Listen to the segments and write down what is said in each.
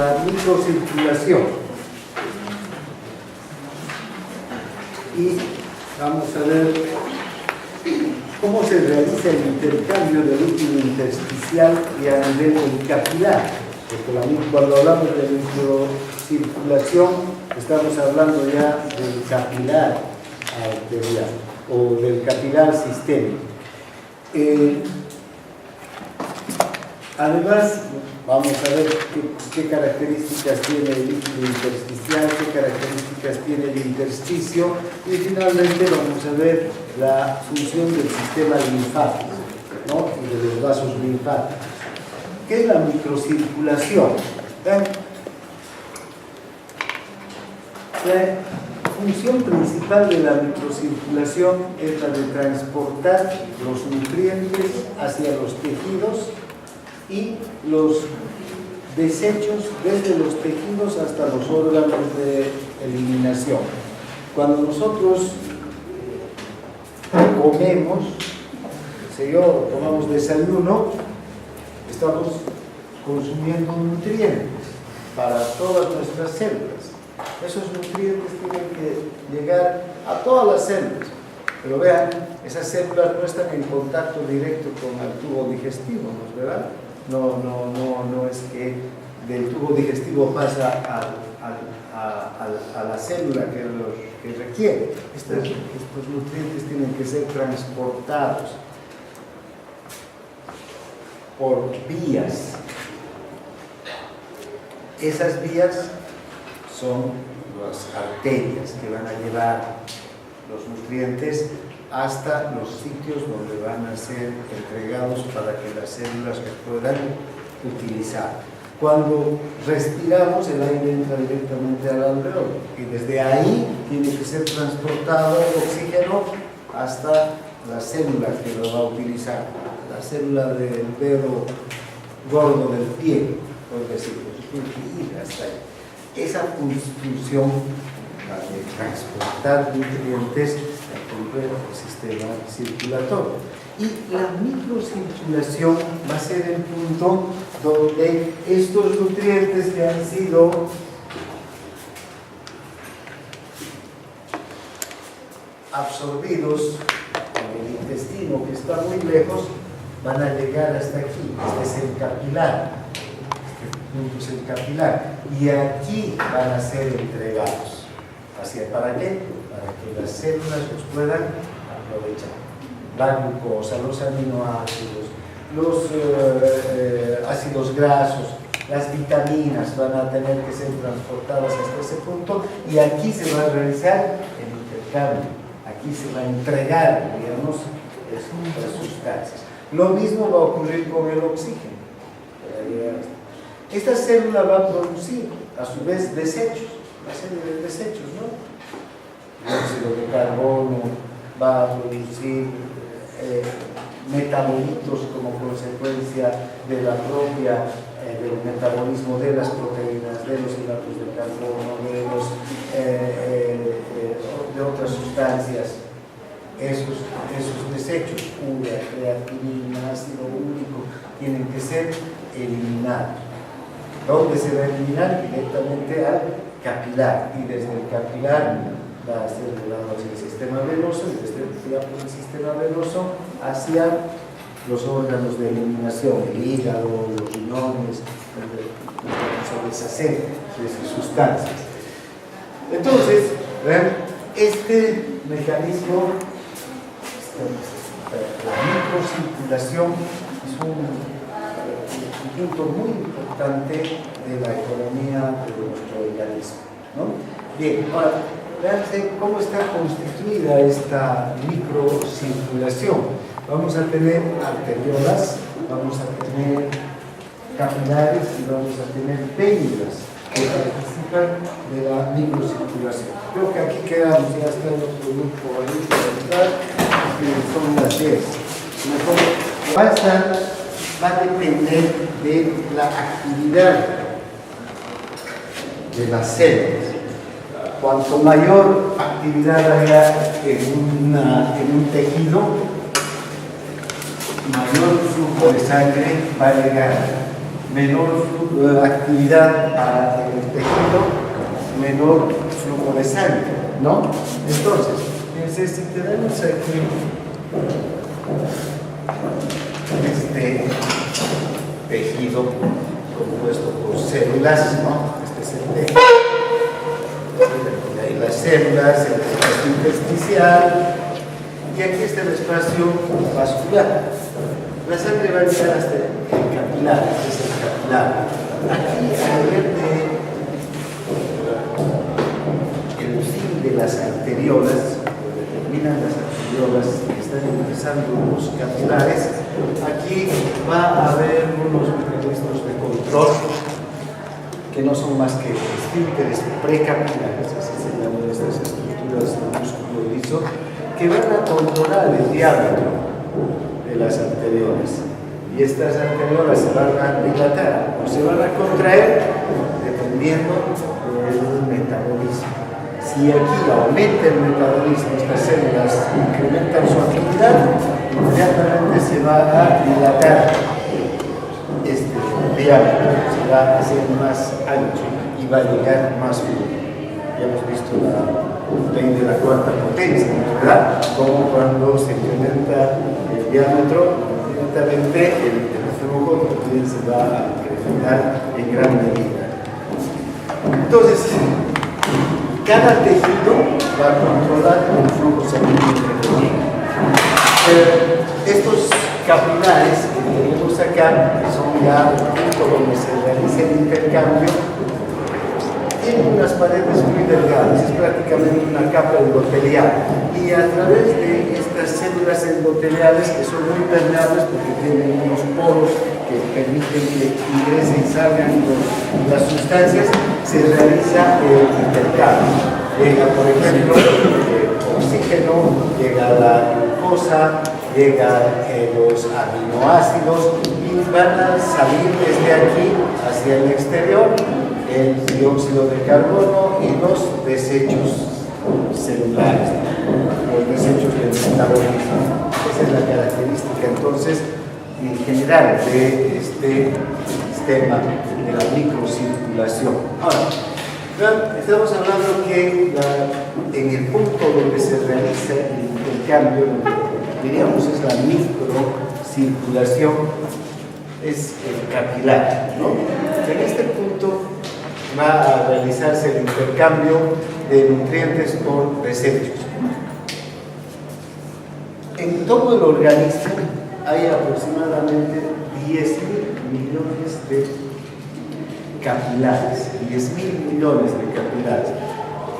La microcirculación. Y vamos a ver cómo se realiza el intercambio del líquido intersticial y a nivel del capilar. Porque cuando hablamos de microcirculación, estamos hablando ya del capilar arterial o del capilar sistémico. Además, vamos a ver qué características tiene el líquido intersticial, qué características tiene el intersticio y finalmente vamos a ver la función del sistema linfático, ¿no? Y de los vasos linfáticos. ¿Qué es la microcirculación? La función principal de la microcirculación es la de transportar los nutrientes hacia los tejidos y los desechos desde los tejidos hasta los órganos de eliminación. Cuando nosotros comemos, tomamos desayuno, estamos consumiendo nutrientes para todas nuestras células. Esos nutrientes tienen que llegar a todas las células. Pero vean, esas células no están en contacto directo con el tubo digestivo, ¿no es verdad? No es que del tubo digestivo pasa a la célula que requiere. Estos nutrientes tienen que ser transportados por vías. Esas vías son las arterias que van a llevar los nutrientes hasta los sitios donde van a ser entregados para que las células los puedan utilizar. Cuando respiramos, el aire entra directamente al alveolo y desde ahí tiene que ser transportado el oxígeno hasta la célula que lo va a utilizar, la célula del dedo gordo del pie, por decirlo, tiene que ir hasta ahí. Esa función, la de transportar nutrientes, el sistema circulatorio. Y la microcirculación va a ser el punto donde estos nutrientes que han sido absorbidos en el intestino, que está muy lejos, van a llegar hasta aquí. Este es el capilar. Este punto es el capilar. Y aquí van a ser entregados. ¿Para qué? Para que las células los puedan aprovechar. La glucosa, los aminoácidos, los ácidos grasos, las vitaminas van a tener que ser transportadas hasta ese punto y aquí se va a realizar el intercambio, aquí se va a entregar, digamos, estas sustancias. Lo mismo va a ocurrir con el oxígeno. Esta célula va a producir, a su vez, desechos, una serie de desechos, ¿no? El óxido de carbono va a producir metabolitos como consecuencia de la propia del metabolismo de las proteínas, de los hidratos de carbono, de otras sustancias. Esos desechos, urea, creatinina, ácido úrico, tienen que ser eliminados. ¿Dónde se va a eliminar? Directamente al capilar, y desde el capilar va a ser llevado hacia el sistema venoso y desde el sistema venoso hacia los órganos de eliminación, el hígado, los riñones, vamos a deshacer de esas sustancias. Entonces, este mecanismo, la microcirculación, es un punto muy importante de la economía de nuestro organismo, ¿no? Bien, ahora, veanse cómo está constituida esta microcirculación. Vamos a tener arteriolas, vamos a tener capilares y vamos a tener pénilas que participan de la microcirculación. Creo que aquí quedamos, ya está el otro grupo ahí para entrar, que son las 10. Va a depender de la actividad de las células. Cuanto mayor actividad haya en un tejido, mayor flujo de sangre va a llegar menor actividad para el tejido, menor flujo de sangre, ¿no? Entonces, fíjense, si tenemos aquí este tejido compuesto por células, ¿no? Este es el tejido. Ahí las células, el espacio intersticial, y aquí está el espacio vascular. La sangre va a llegar hasta el capilar, este es el capilar. Aquí, a nivel de el fin de las arteriolas, donde terminan las arteriolas y están empezando los capilares, aquí va a haber unos mecanismos de control que no son más que esfínteres precapilares, así se llaman estas estructuras del músculo liso, que van a controlar el diámetro de las arteriolas. Y estas arteriolas se van a dilatar o se van a contraer dependiendo del metabolismo. Si aquí aumenta el metabolismo, estas células incrementan su actividad, inmediatamente se va a dilatar este diámetro, se va a hacer más ancho y va a llegar más fluido. Ya hemos visto la ley de la cuarta potencia, ¿verdad? Como cuando se incrementa el diámetro, inmediatamente el flujo también se va a incrementar en gran medida. Entonces, cada tejido va a controlar el flujo sanguíneo que tiene. Estos capilares que tenemos acá, que son ya el punto donde se realiza el intercambio, tienen unas paredes muy delgadas, es prácticamente una capa endotelial, y a través de estas células endoteliales, que son muy permeables porque tienen unos poros que permiten que ingresen y salgan las sustancias, se realiza el intercambio. Llega, por ejemplo, el oxígeno, llega la glucosa, llegan los aminoácidos y van a salir desde aquí hacia el exterior el dióxido de carbono y los desechos celulares, los desechos del metabolismo. Esa es la característica entonces en general de este sistema de la microcirculación. Ahora, estamos hablando que en el punto donde se realiza el intercambio, diríamos es la microcirculación, es el capilar, ¿no? En este punto va a realizarse el intercambio de nutrientes por desechos. En todo el organismo hay aproximadamente 10.000 millones de capilares, 10.000 millones de capilares.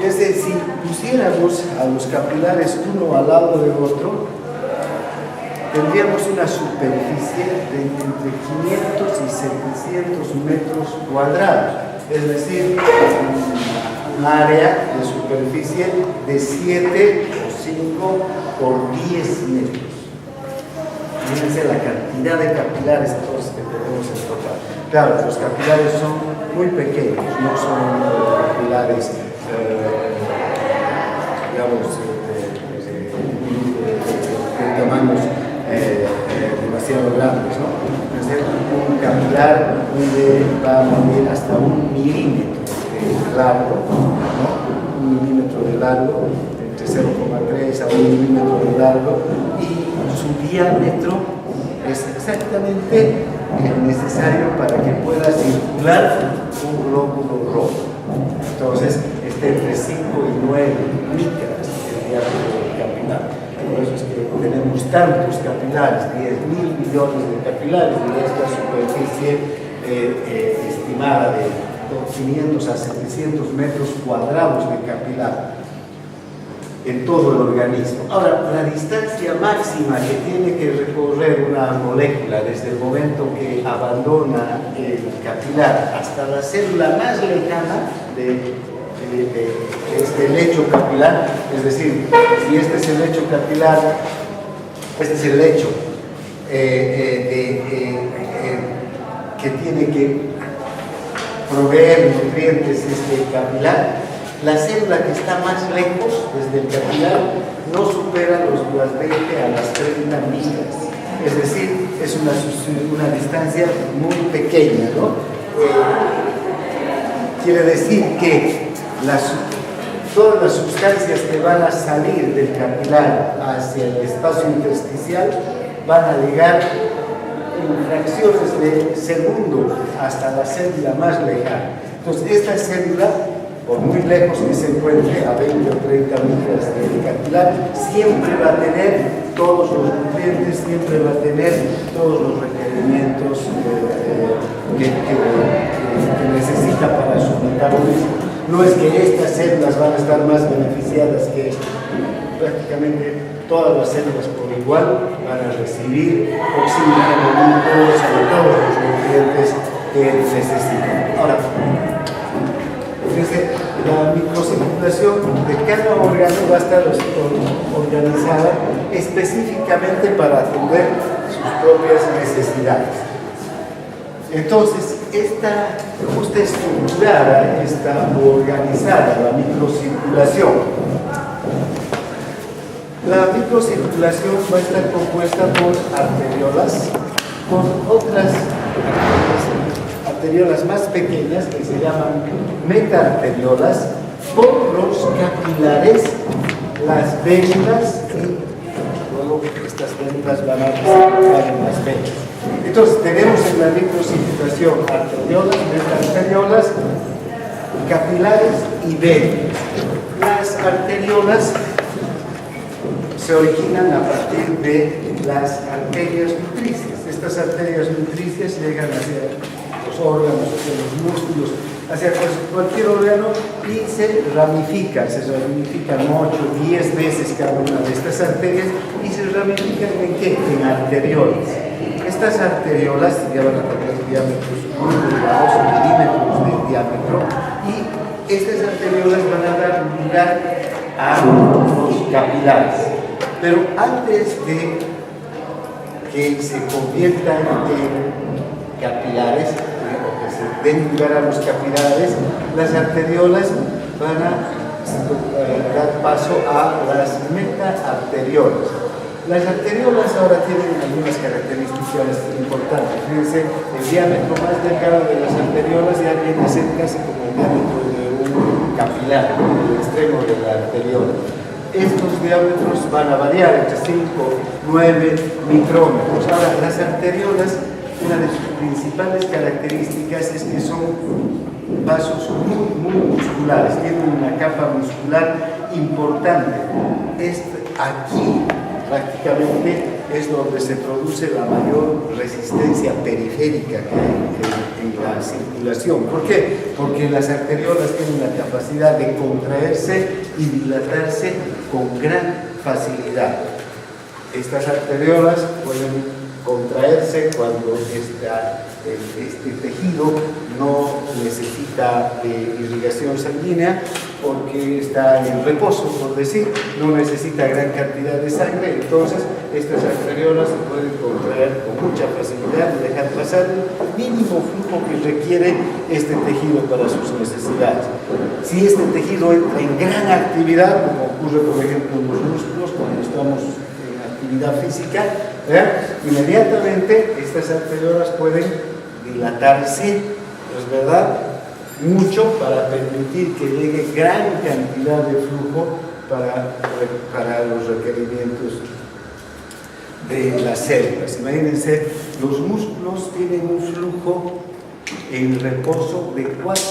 Es decir, si pusiéramos a los capilares uno al lado del otro, tendríamos una superficie de entre 500 y 700 metros cuadrados, es decir, un área de superficie de 7 o 5 por 10 metros. Fíjense la cantidad de capilares entonces que tenemos en total. Claro, los capilares son muy pequeños, no son capilares, digamos, de tamaños demasiado grandes, ¿no? Entonces, un capilar va a medir hasta 1 milímetro de largo, ¿no? 1 milímetro de largo, entre 0,3 a 1 milímetro de largo, y su diámetro es exactamente necesario para que pueda circular un glóbulo rojo. Entonces, está entre 5 y 9 micras el diámetro del capilar. Por eso es que tenemos tantos capilares, 10.000 millones de capilares, y esta superficie estimada de 500 a 700 metros cuadrados de capilar en todo el organismo. Ahora, la distancia máxima que tiene que recorrer una molécula desde el momento que abandona el capilar hasta la célula más lejana de este lecho capilar, es decir, si este es el lecho capilar, este es el lecho que tiene que proveer nutrientes este capilar, la célula que está más lejos desde el capilar no supera las 20 a las 30 millas, es decir, es una distancia muy pequeña, ¿no? Quiere decir que todas las sustancias que van a salir del capilar hacia el espacio intersticial van a llegar en fracciones de segundo hasta la célula más lejana. Entonces, esta célula, por muy lejos que se encuentre, a 20 o 30 metros del capilar, siempre va a tener todos los nutrientes, siempre va a tener todos los requerimientos que necesita para su metabolismo. No es que estas células van a estar más beneficiadas que prácticamente todas las células por igual van a recibir oxígeno, todos los nutrientes que necesitan. Ahora, fíjense, la microcirculación de cada órgano va a estar organizada específicamente para atender sus propias necesidades. Entonces, está estructurada, está organizada la microcirculación. La microcirculación va a estar compuesta por arteriolas, con otras arteriolas más pequeñas que se llaman metaarteriolas, por los capilares, las venas y luego estas venas van a desembocar en las venas. Entonces tenemos en la microcirculación arteriolas, metaarteriolas, capilares y venas. Las arteriolas se originan a partir de las arterias nutricias. Estas arterias nutricias llegan hacia los órganos, hacia los músculos, hacia cualquier órgano y se ramifican 8, 10 veces cada una de estas arterias y se ramifican ¿en qué? En arteriolas. Estas arteriolas llevan a tener diámetros muy delgados, milímetros de diámetro, y estas arteriolas van a dar lugar a los capilares. Pero antes de que se conviertan en capilares, o que se den lugar a los capilares, las arteriolas van a dar paso a las metaarteriolas. Las arteriolas ahora tienen algunas características importantes. Fíjense, el diámetro más delgado de las arteriolas ya viene a ser casi como el diámetro de un capilar, el extremo de la arteriola. Estos diámetros van a variar entre 5, 9 micrómetros. Ahora, las arteriolas, una de sus principales características es que son vasos muy musculares, tienen una capa muscular importante. Aquí prácticamente es donde se produce la mayor resistencia periférica que hay en la circulación. ¿Por qué? Porque las arteriolas tienen la capacidad de contraerse y dilatarse con gran facilidad. Estas arteriolas pueden contraerse cuando este tejido no necesita irrigación sanguínea porque está en reposo, por decir, no necesita gran cantidad de sangre, entonces estas arteriolas se pueden contraer con mucha facilidad y dejar pasar el mínimo flujo que requiere este tejido para sus necesidades. Si este tejido entra en gran actividad, como ocurre por ejemplo en los músculos cuando estamos en actividad física, inmediatamente estas arteriolas pueden dilatarse, ¿es verdad? Mucho para permitir que llegue gran cantidad de flujo para los requerimientos de las células. Imagínense, los músculos tienen un flujo en reposo de 4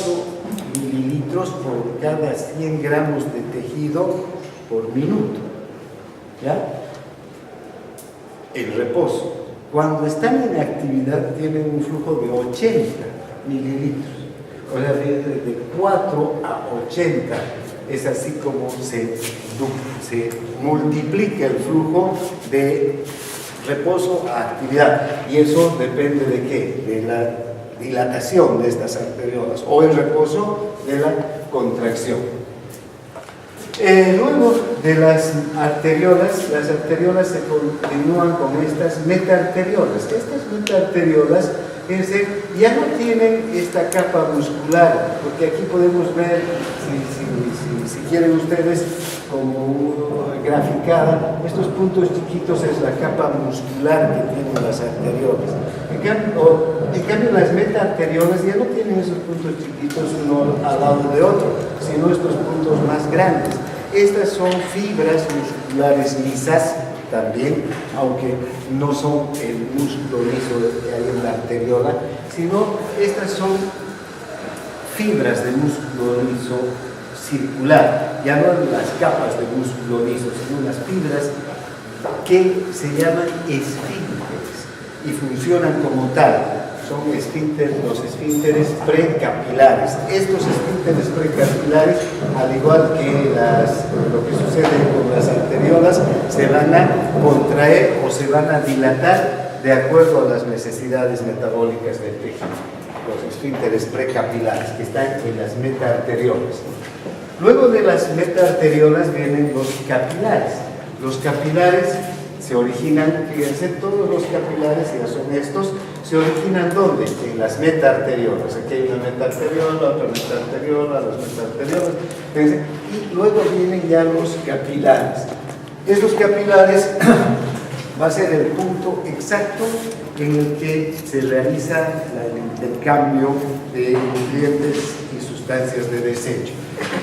mililitros por cada 100 gramos de tejido por minuto, ¿ya? El reposo. Cuando están en actividad tienen un flujo de 80 mililitros. O sea, de 4 a 80 es así como se multiplica el flujo de reposo a actividad. Y eso depende de qué? De la dilatación de estas arteriolas o el reposo de la contracción. Luego de las arteriolas se continúan con estas metaarteriolas. Estas metaarteriolas ya no tienen esta capa muscular, porque aquí podemos ver, si quieren ustedes como graficada, estos puntos chiquitos es la capa muscular que tienen las arteriolas. En cambio las metaarteriolas ya no tienen esos puntos chiquitos uno al lado de otro, sino estos puntos más grandes. Estas son fibras musculares lisas también, aunque no son el músculo liso que hay en la arteriola, sino estas son fibras de músculo liso circular, ya no las capas de músculo liso, sino las fibras que se llaman esfínteres y funcionan como tal. Son los esfínteres precapilares. Estos esfínteres precapilares, al igual que lo que sucede con las arteriolas, se van a contraer o se van a dilatar de acuerdo a las necesidades metabólicas del tejido. Los esfínteres precapilares que están en las metaarteriolas. Luego de las metaarteriolas vienen los capilares. Los capilares se originan, fíjense, todos los capilares, ya son estos, se originan ¿dónde? En las metaarteriolas. Aquí hay una metaarteriola, otra metaarteriola, las metaarteriolas, fíjense, y luego vienen ya los capilares. Estos capilares va a ser el punto exacto en el que se realiza el intercambio de nutrientes y sustancias de desecho.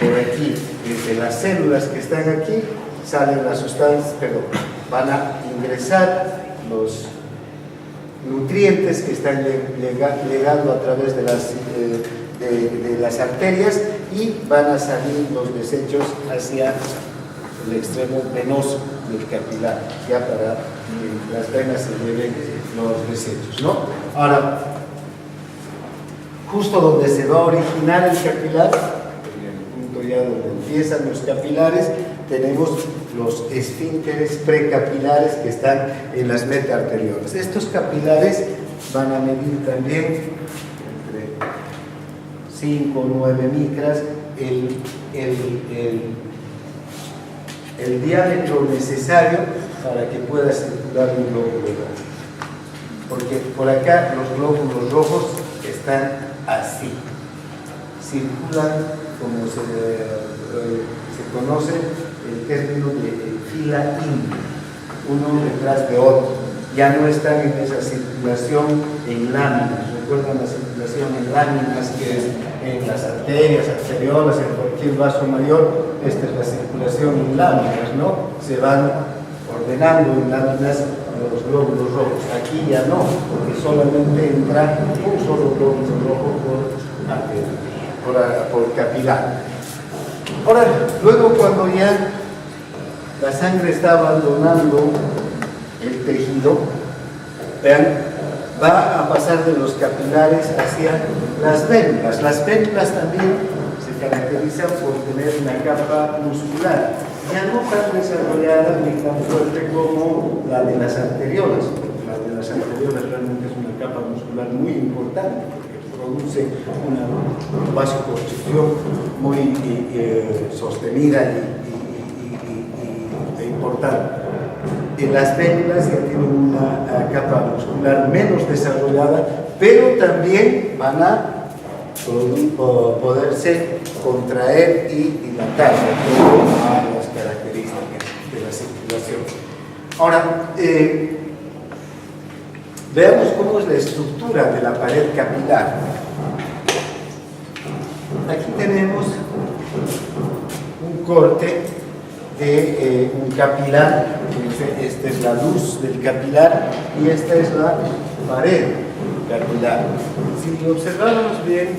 Por aquí, desde las células que están aquí, salen las sustancias, van a ingresar los nutrientes que están llegando a través de las arterias y van a salir los desechos hacia el extremo venoso del capilar, ya para que las venas se lleven los desechos, ¿no? Ahora, justo donde se va a originar el capilar, en el punto ya donde empiezan los capilares, tenemos los esfínteres precapilares que están en las metaarteriolas. Estos capilares van a medir también entre 5 o 9 micras el diámetro necesario para que pueda circular un glóbulo rojo. Porque por acá los glóbulos rojos están así, circulan como se conoce el término de fila india, uno detrás de otro. Ya no están en esa circulación en láminas. ¿Recuerdan la circulación en láminas que es en las arterias, arteriolas, en cualquier vaso mayor? Esta es la circulación en láminas, ¿no? Se van ordenando en láminas los glóbulos rojos. Aquí ya no, porque solamente entra un solo glóbulo rojo por capilar. Ahora, luego cuando ya la sangre está abandonando el tejido, vean, va a pasar de los capilares hacia las vénulas. Las vénulas también se caracterizan por tener una capa muscular, ya no tan desarrollada ni tan fuerte como la de las arteriolas. La de las arteriolas realmente es una capa muscular muy importante, produce una vasoconstricción muy sostenida e importante. En las vénulas ya tienen una capa muscular menos desarrollada, pero también van a poderse contraer y dilatar de acuerdo a las características de la circulación. Ahora, veamos cómo es la estructura de la pared capilar. Aquí tenemos un corte de un capilar. Esta es la luz del capilar y esta es la pared capilar. Si observamos bien,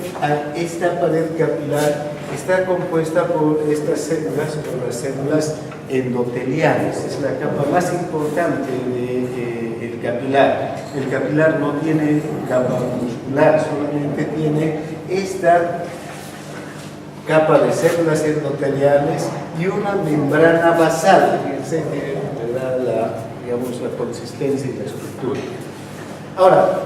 esta pared capilar está compuesta por estas células, por las células endoteliales. Es la capa más importante del capilar. El capilar no tiene capa muscular, solamente tiene esta capa de células endoteliales y una membrana basal. Fíjense que le da la consistencia y la estructura. Ahora,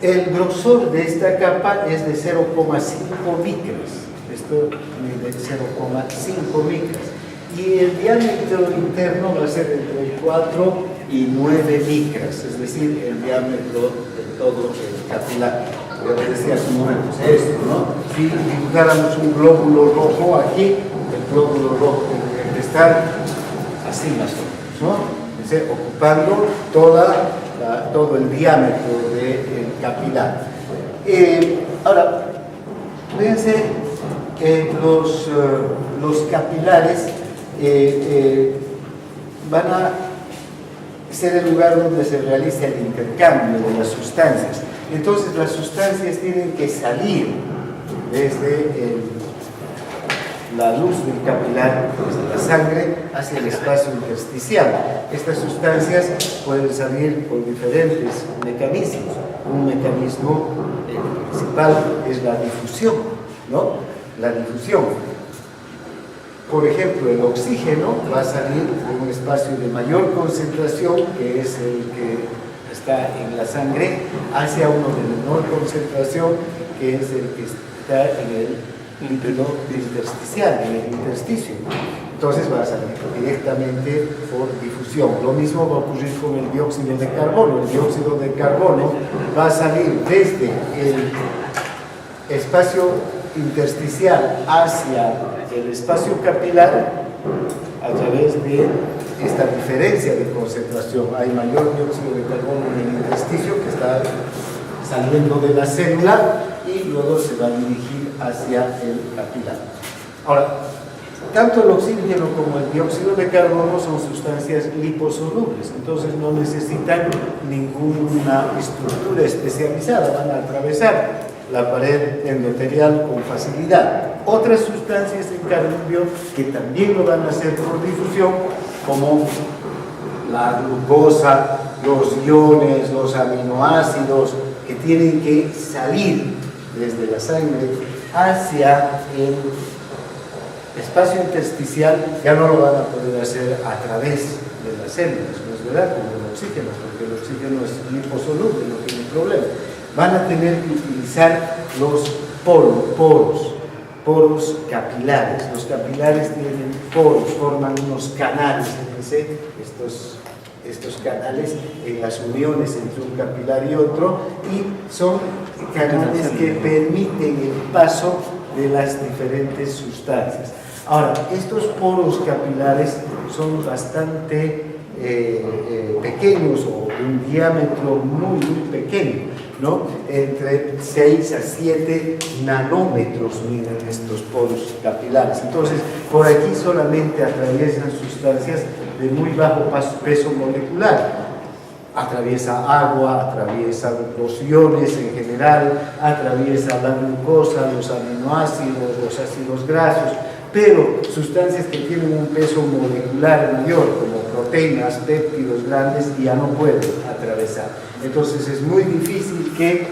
el grosor de esta capa es de 0,5 micras. Esto mide 0,5 micras. Y el diámetro interno va a ser entre 4 y 9 micras, es decir, el diámetro de todo el capilar. ya les decía hace un momento, es esto, ¿no? Si dibujáramos un glóbulo rojo aquí, el glóbulo rojo tendría que estar así más o menos, ¿no? Ocupando todo el diámetro del capilar. Ahora, fíjense que los capilares van a ser el lugar donde se realiza el intercambio de las sustancias. Entonces las sustancias tienen que salir desde la luz del capilar, desde la sangre, hacia el espacio intersticial. Estas sustancias pueden salir por diferentes mecanismos. Un mecanismo principal es la difusión, ¿no? La difusión. Por ejemplo, el oxígeno va a salir de un espacio de mayor concentración, que es el que está en la sangre, hacia uno de menor concentración, que es el que está en el líquido intersticial, en el intersticio. Entonces va a salir directamente por difusión. Lo mismo va a ocurrir con el dióxido de carbono. El dióxido de carbono va a salir desde el espacio intersticial hacia el espacio capilar a través de esta diferencia de concentración. Hay mayor dióxido de carbono en el intersticio que está saliendo de la célula y luego se va a dirigir hacia el capilar. Ahora, tanto el oxígeno como el dióxido de carbono son sustancias liposolubles, entonces no necesitan ninguna estructura especializada, van a atravesar la pared endotelial con facilidad. Otras sustancias, en cambio, que también lo van a hacer por difusión, como la glucosa, los iones, los aminoácidos, que tienen que salir desde la sangre hacia el espacio intersticial, ya no lo van a poder hacer a través de las células, ¿no es verdad? Como el oxígeno, porque el oxígeno es liposoluble, no tiene problema. Van a tener que utilizar los poros capilares. Los capilares tienen poros, forman unos canales, fíjense, estos canales en las uniones entre un capilar y otro, y son canales que permiten el paso de las diferentes sustancias. Ahora, estos poros capilares son bastante pequeños, o de un diámetro muy pequeño, ¿no? Entre 6 a 7 nanómetros miden estos poros capilares. Entonces, por aquí solamente atraviesan sustancias de muy bajo peso molecular. Atraviesa agua, atraviesa los iones en general, atraviesa la glucosa, los aminoácidos, los ácidos grasos, pero sustancias que tienen un peso molecular mayor, como proteínas, péptidos grandes, ya no pueden atravesar. Entonces es muy difícil que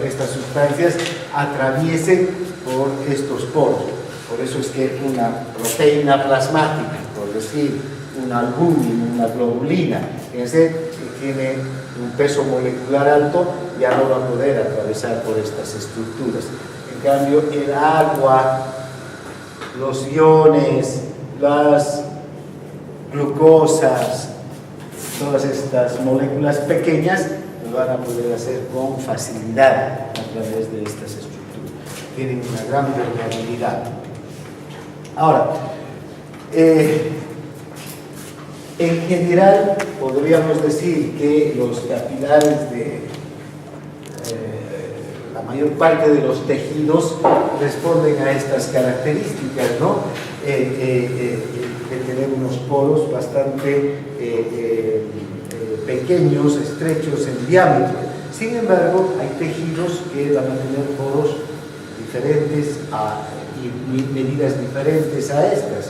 estas sustancias atraviesen por estos poros. Por eso es que una proteína plasmática, por decir, una albúmina, una globulina, que tiene un peso molecular alto, ya no va a poder atravesar por estas estructuras. En cambio, el agua, los iones, las glucosas, todas estas moléculas pequeñas lo van a poder hacer con facilidad a través de estas estructuras. Tienen una gran permeabilidad. Ahora, en general podríamos decir que los capilares de la mayor parte de los tejidos responden a estas características, ¿no? De tener unos poros bastante pequeños, estrechos en diámetro. Sin embargo, hay tejidos que van a tener poros diferentes y medidas diferentes a estas,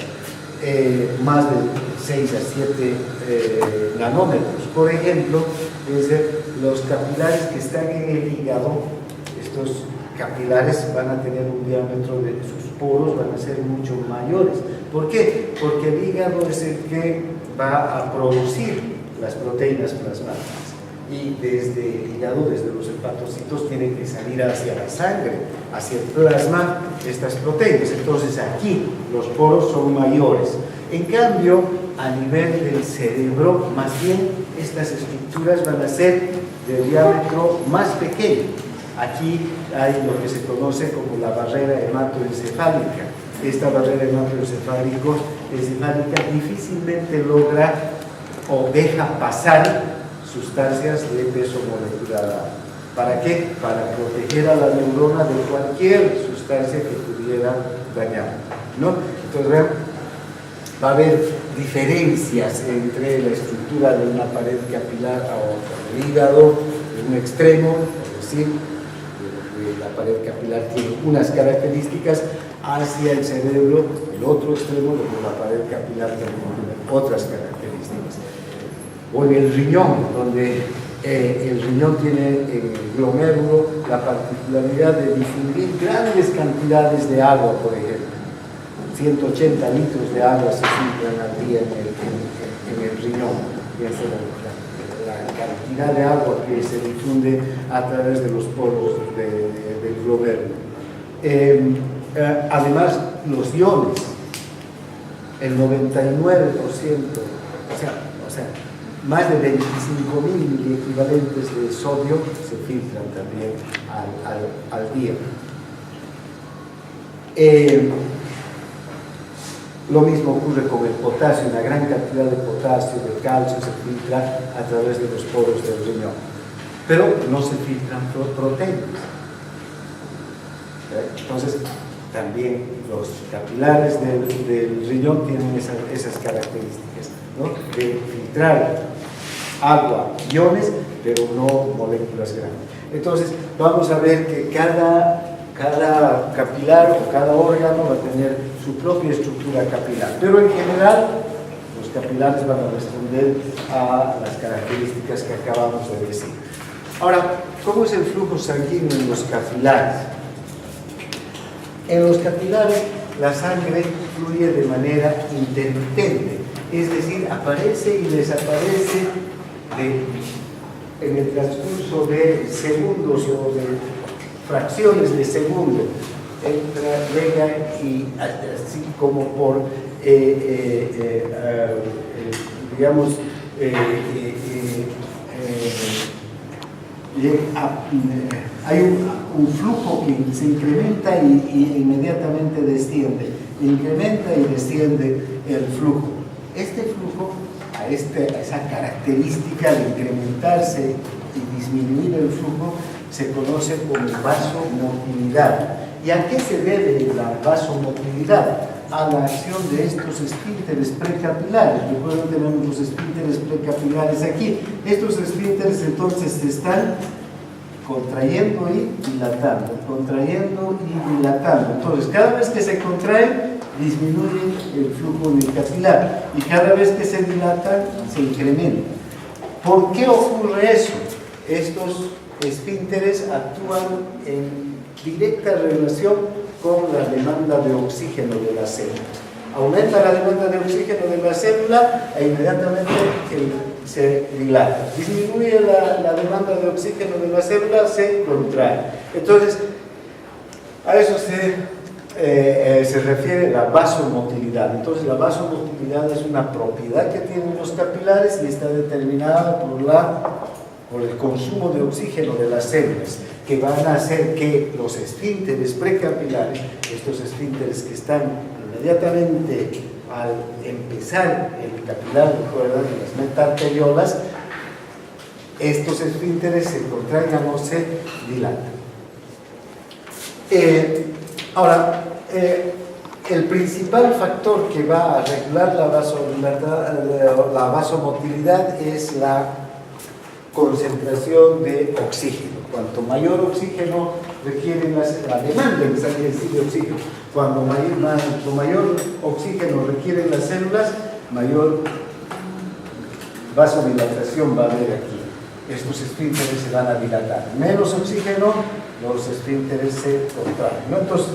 más de 6 a 7 nanómetros. Por ejemplo, los capilares que están en el hígado, estos capilares van a tener un diámetro de sus poros, van a ser mucho mayores. ¿Por qué? Porque el hígado es el que va a producir las proteínas plasmáticas, y desde el hígado, desde los hepatocitos, tienen que salir hacia la sangre, hacia el plasma, estas proteínas. Entonces aquí los poros son mayores. En cambio, a nivel del cerebro, más bien estas estructuras van a ser de diámetro más pequeño. Aquí hay lo que se conoce como la barrera hematoencefálica. Esta barrera hematoencefálica difícilmente logra o deja pasar sustancias de peso molecular alto. ¿Para qué? Para proteger a la neurona de cualquier sustancia que pudiera dañar, ¿no? Entonces, vean, va a haber diferencias entre la estructura de una pared capilar a otra. El hígado, en un extremo, es decir, la pared capilar tiene unas características, hacia el cerebro, el otro extremo, donde la pared capilar tiene otras características. O en el riñón, donde el riñón tiene el glomérulo la particularidad de difundir grandes cantidades de agua, por ejemplo. 180 litros de agua se filtran al día en el riñón. Fíjense la cantidad de agua que se difunde a través de los poros del glomérulo. Además, los iones, el 99%, o sea, más de 25.000 miliequivalentes de sodio se filtran también al día. Lo mismo ocurre con el potasio, una gran cantidad de potasio, de calcio se filtra a través de los poros del riñón, pero no se filtran proteínas. Entonces, también los capilares del riñón tienen esas características, ¿no? De filtrar agua, iones, pero no moléculas grandes. Entonces, vamos a ver que cada capilar o cada órgano va a tener su propia estructura capilar, pero en general los capilares van a responder a las características que acabamos de decir. Ahora, ¿cómo es el flujo sanguíneo en los capilares? En los capilares la sangre fluye de manera intermitente, es decir, aparece y desaparece en el transcurso de segundos o de fracciones de segundo. Llega y así como por, digamos, hay un flujo que se incrementa y inmediatamente desciende, incrementa y desciende el flujo. Este flujo, a esa característica de incrementarse y disminuir el flujo, se conoce como vasomotilidad. ¿Y a qué se debe la vasomotilidad? A la acción de estos esfínteres precapilares. Recuerden, tenemos los esfínteres precapilares aquí. Estos esfínteres entonces se están contrayendo y dilatando, contrayendo y dilatando. Entonces, cada vez que se contraen, disminuye el flujo del capilar, y cada vez que se dilatan, se incrementa. ¿Por qué ocurre eso? Estos esfínteres actúan en directa relación con la demanda de oxígeno de la célula. Aumenta la demanda de oxígeno de la célula e inmediatamente se dilata. Disminuye la demanda de oxígeno de la célula, se contrae. Entonces, a eso se refiere la vasomotilidad. Entonces, la vasomotilidad es una propiedad que tienen los capilares y está determinada por el consumo de oxígeno de las células, que van a hacer que los esfínteres precapilares, estos esfínteres que están inmediatamente al empezar el capilar, recuerdan, en las metaarteriolas, estos esfínteres se contraigan o se dilatan. Ahora, el principal factor que va a regular la vasomotilidad es la concentración de oxígeno. Cuanto mayor oxígeno requieren la demanda de oxígeno, cuando mayor oxígeno requieren las células, mayor vasodilatación va a haber aquí. Estos esfínteres se van a dilatar. Menos oxígeno, los esfínteres se contraen, ¿no? Entonces,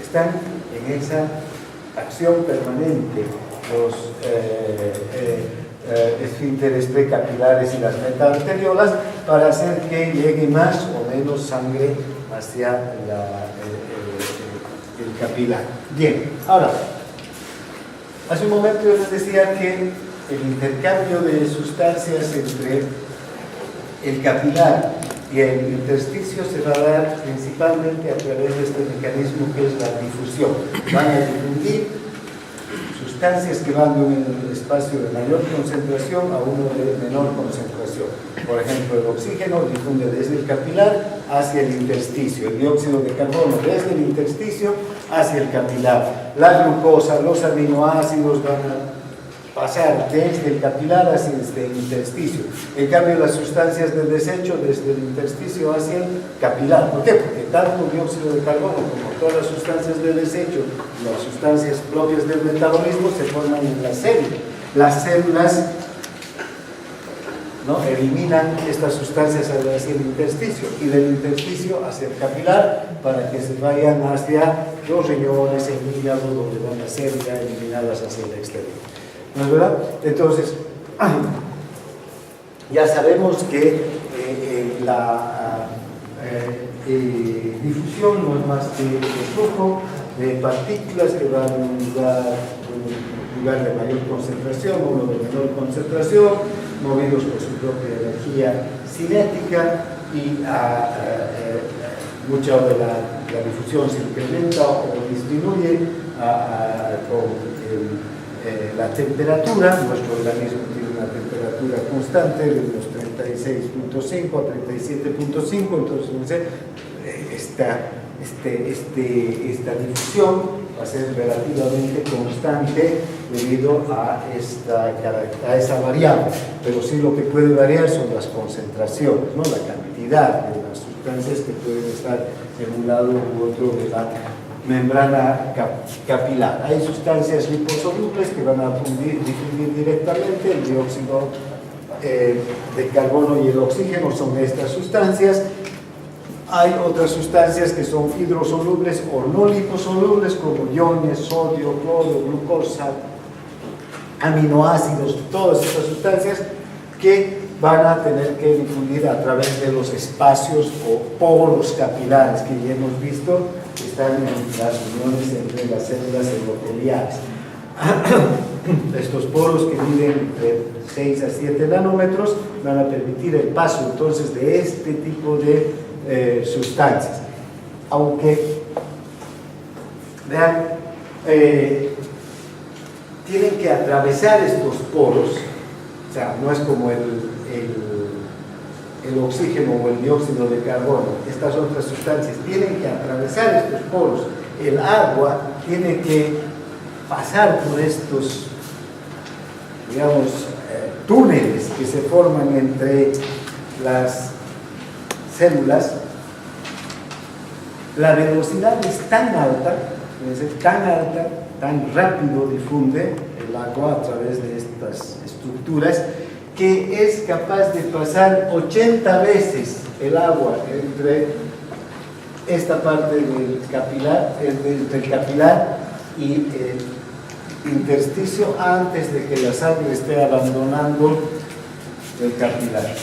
están en esa acción permanente los esfínteres precapilares y las metaarteriolas para hacer que llegue más o menos sangre hacia el capilar. Bien, ahora, Hace un momento yo les decía que el intercambio de sustancias entre el capilar y el intersticio se va a dar principalmente a través de este mecanismo que es la difusión. Van a difundir sustancias que van de un espacio de mayor concentración a uno de menor concentración. Por ejemplo, el oxígeno difunde desde el capilar hacia el intersticio, el dióxido de carbono desde el intersticio hacia el capilar. La glucosa, los aminoácidos van a pasar desde el capilar hacia el intersticio. En cambio, las sustancias de desecho desde el intersticio hacia el capilar. ¿Por qué? Porque tanto el dióxido de carbono como todas las sustancias de desecho, las sustancias propias del metabolismo, se forman en la célula. Las células, ¿no?, eliminan estas sustancias hacia el intersticio y del intersticio hacia el capilar para que se vayan hacia los riñones, el hígado, donde van a ser ya eliminadas hacia el exterior. ¿No es verdad? Entonces, ya sabemos que la difusión no es más que el flujo de partículas que van a un lugar de mayor concentración o uno de menor concentración, movidos por su propia energía cinética, y mucha de la difusión se incrementa o disminuye con la temperatura. Nuestro organismo tiene una temperatura constante de unos 36.5 a 37.5, entonces esta difusión va a ser relativamente constante debido a esa variable, pero sí lo que puede variar son las concentraciones, ¿no?, la cantidad de las sustancias que pueden estar en un lado u otro de la membrana capilar. Hay sustancias liposolubles que van a difundir directamente. El dióxido de carbono y el oxígeno son estas sustancias. Hay otras sustancias que son hidrosolubles o no liposolubles, como iones, sodio, cloro, glucosa, aminoácidos, todas estas sustancias que van a tener que difundir a través de los espacios o poros capilares que ya hemos visto que están en las uniones entre las células endoteliales. Estos poros, que miden entre 6 a 7 nanómetros, van a permitir el paso entonces de este tipo de sustancias. Aunque, vean, tienen que atravesar estos poros, o sea, no es como el oxígeno o el dióxido de carbono. Estas otras sustancias tienen que atravesar estos poros. El agua tiene que pasar por estos, digamos, túneles que se forman entre las células. La velocidad es tan alta, tan rápido difunde el agua a través de estas estructuras, que es capaz de pasar 80 veces el agua entre esta parte del capilar, entre el capilar y el intersticio, antes de que la sangre esté abandonando el capilar.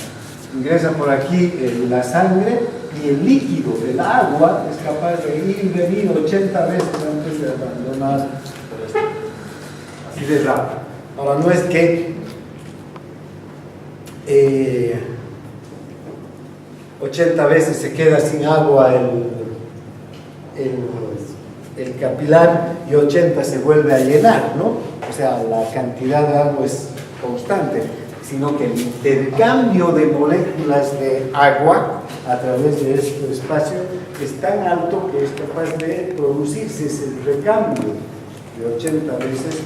Ingresa por aquí la sangre, y el líquido del agua es capaz de ir y venir 80 veces antes de abandonar, así de rápido. Ahora, no es que 80 veces se queda sin agua el capilar y 80 se vuelve a llenar, ¿no? O sea, la cantidad de agua es constante, sino que el intercambio de moléculas de agua a través de este espacio es tan alto que es capaz de producirse ese recambio de 80 veces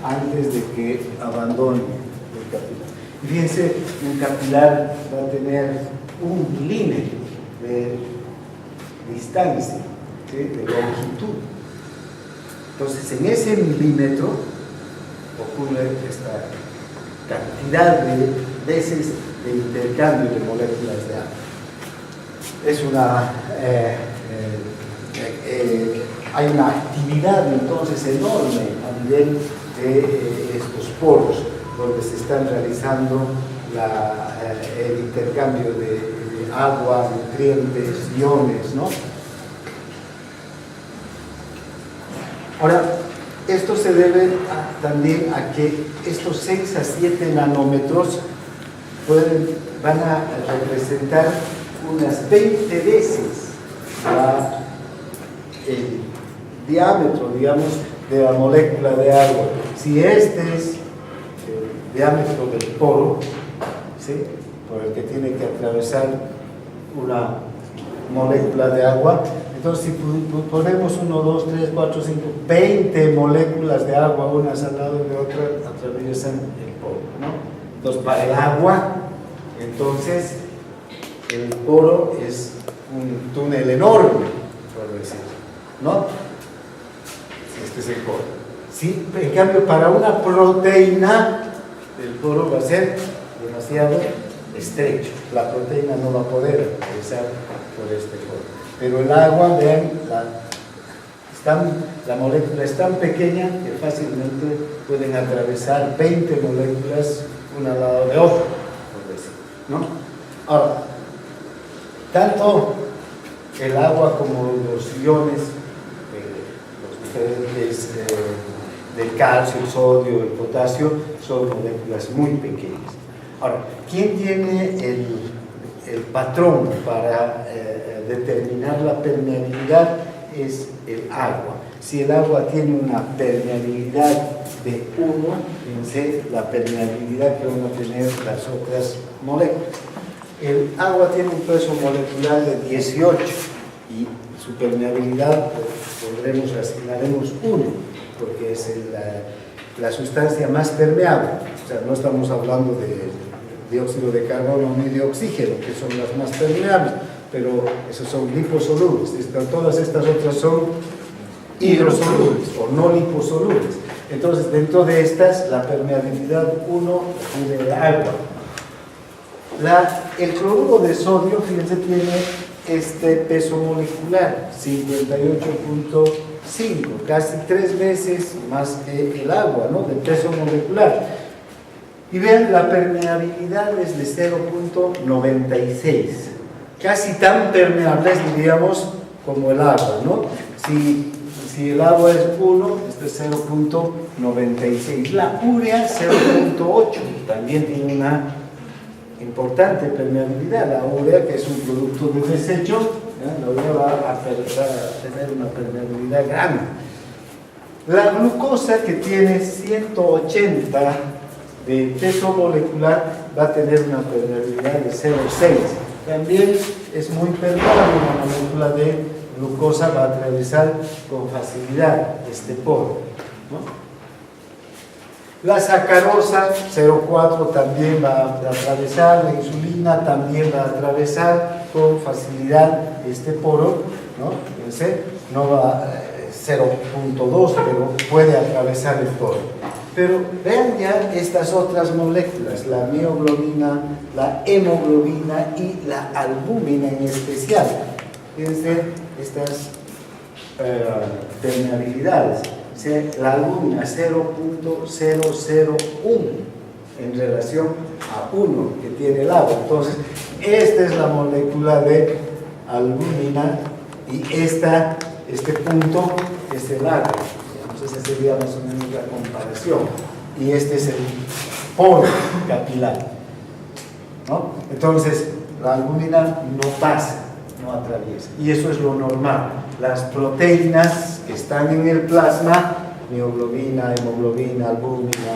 antes de que abandone el capilar. Fíjense, un capilar va a tener un milímetro de distancia, ¿sí?, de longitud. Entonces, en ese milímetro ocurre esta cantidad de veces de intercambio de moléculas de agua. Hay una actividad entonces enorme a nivel de estos poros, donde se están realizando el intercambio de agua, nutrientes, iones, ¿no? Ahora, esto se debe a también a que estos 6 a 7 nanómetros van a representar unas 20 veces el diámetro, digamos, de la molécula de agua. Si este es el diámetro del poro, ¿sí?, por el que tiene que atravesar una molécula de agua, entonces si ponemos 1, 2, 3, 4, 5, 20 moléculas de agua unas al lado de otras, atraviesan el poro, ¿no? Entonces para el agua, entonces el poro es un túnel enorme, por decirlo, ¿no? Este es el poro. ¿Sí? En cambio, para una proteína, el poro va a ser demasiado estrecho. La proteína no va a poder atravesar por este poro. Pero el agua, vean, la molécula es tan pequeña que fácilmente pueden atravesar 20 moléculas una al lado de otra, por decirlo, ¿no? Ahora, tanto el agua como los iones, los diferentes del calcio, el sodio, el potasio, son moléculas muy pequeñas. Ahora, ¿quién tiene el patrón para determinar la permeabilidad? Es el agua. Si el agua tiene una permeabilidad de 1, fíjense la permeabilidad que van a tener las otras moléculas. El agua tiene un peso molecular de 18 y su permeabilidad asignaremos 1, porque es la sustancia más permeable. O sea, no estamos hablando de dióxido de carbono ni de oxígeno, que son las más permeables, pero esos son liposolubles. Todas estas otras son hidrosolubles o no liposolubles. Entonces, dentro de estas, la permeabilidad 1 es de agua. El cloruro de sodio, fíjense, tiene este peso molecular, 58.5, casi 3 veces más que el agua, ¿no?, de peso molecular. Y vean, la permeabilidad es de 0.96, casi tan permeables, diríamos, como el agua, ¿no? Si el agua es 1, este es 0.96. La urea, 0.8, también tiene una importante permeabilidad. La urea, que es un producto de desecho, la urea va a tener una permeabilidad grande. La glucosa, que tiene 180 de peso molecular, va a tener una permeabilidad de 0,6. También es muy permeable. Una molécula de glucosa va a atravesar con facilidad este poro, ¿no? La sacarosa, 0,4, también va a atravesar. La insulina también va a atravesar con facilidad este poro, ¿no? Fíjense, no va 0,2, pero puede atravesar el poro. Pero vean ya estas otras moléculas, la mioglobina, la hemoglobina y la albúmina en especial. Fíjense estas permeabilidades. La albúmina 0.001 en relación a 1 que tiene el agua. Entonces, esta es la molécula de albúmina y este punto es el agua. Entonces, esa sería más o menos la comparación. Y este es el poro capilar, ¿no? Entonces, la albúmina no pasa, no atraviesa. Y eso es lo normal. Las proteínas que están en el plasma, mioglobina, hemoglobina, albúmina,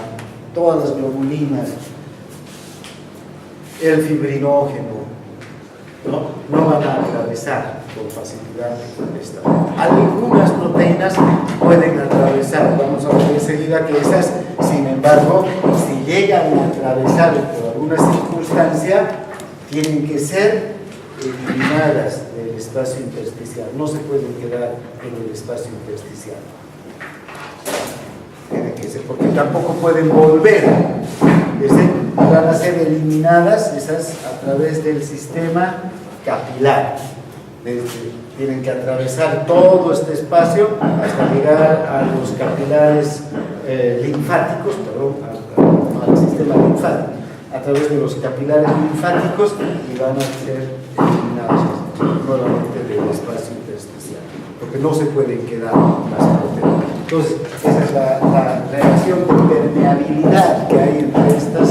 todas las globulinas, el fibrinógeno, no van a atravesar con facilidad esta. Algunas proteínas pueden atravesar. Vamos a ver enseguida que esas, sin embargo, si llegan a atravesar por alguna circunstancia, tienen que ser eliminadas del espacio intersticial. No se pueden quedar en el espacio intersticial. Tienen que ser, porque tampoco pueden volver. Van a ser eliminadas esas a través del sistema capilar. Tienen que atravesar todo este espacio hasta llegar a los capilares linfáticos, al sistema linfático, a través de los capilares linfáticos, y van a ser eliminados nuevamente del espacio intersticial, porque no se pueden quedar las proteínas. Entonces, esa es la relación de permeabilidad que hay entre estas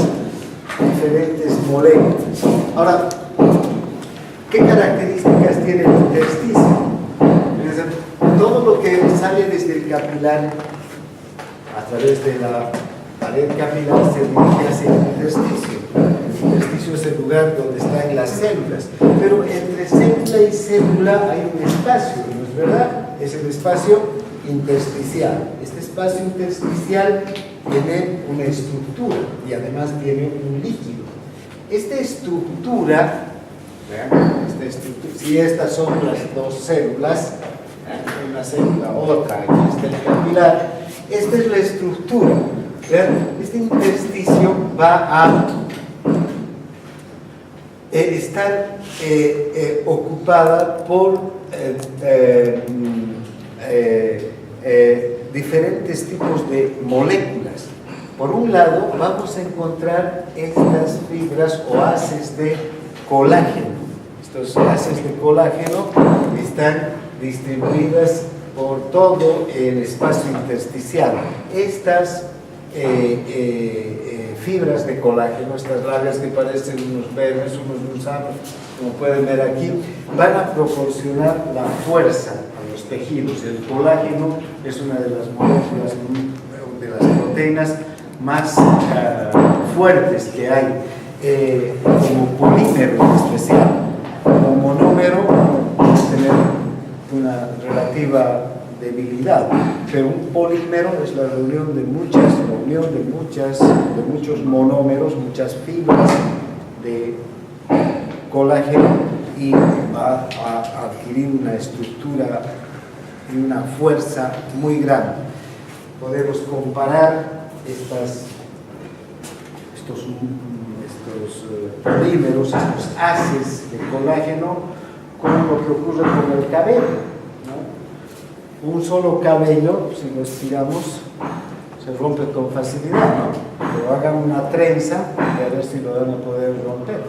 diferentes moléculas. Ahora, ¿qué características tiene el intersticio? Todo lo que sale desde el capilar a través de la pared capilar se dirige hacia el intersticio. El intersticio es el lugar donde están las células, pero entre célula y célula hay un espacio, ¿no es verdad? Es el espacio intersticial. Este espacio intersticial tiene una estructura y además tiene un líquido. Esta estructura, si estas son las dos células, una célula, otra, aquí está el capilar, esta es la estructura. Este intersticio va a estar ocupada por diferentes tipos de moléculas. Por un lado, vamos a encontrar estas fibras o haces de colágeno. Estos haces de colágeno están distribuidas por todo el espacio intersticial. Estas fibras de colágeno, estas largas que parecen unos verdes, unos gusanos, como pueden ver aquí, van a proporcionar la fuerza a los tejidos. El colágeno es una de las moléculas, de las proteínas más fuertes que hay, como polímero en especial. Como monómero puede tener una relativa debilidad, pero un polímero es la reunión de muchos monómeros, muchas fibras de colágeno, y va a adquirir una estructura y una fuerza muy grande. Podemos comparar estos polímeros, estos haces de colágeno, con lo que ocurre con el cabello, ¿no? Un solo cabello, si lo estiramos, se rompe con facilidad, ¿no? Pero hagan una trenza y a ver si lo van a poder romper.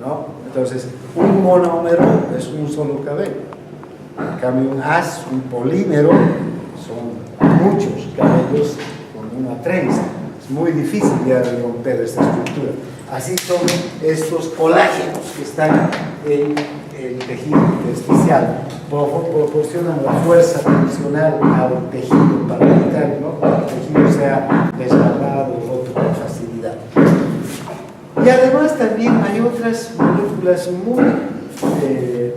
¿No? Entonces, un monómero es un solo cabello. En cambio, un haz, un polímero, son muchos cabellos con una trenza. Es muy difícil ya de romper esta estructura. Así son estos colágenos que están en el tejido intersticial. Proporcionan la fuerza tensional al tejido para evitar, ¿no?, que el tejido sea desgarrado o roto con facilidad. Y además también hay otras moléculas muy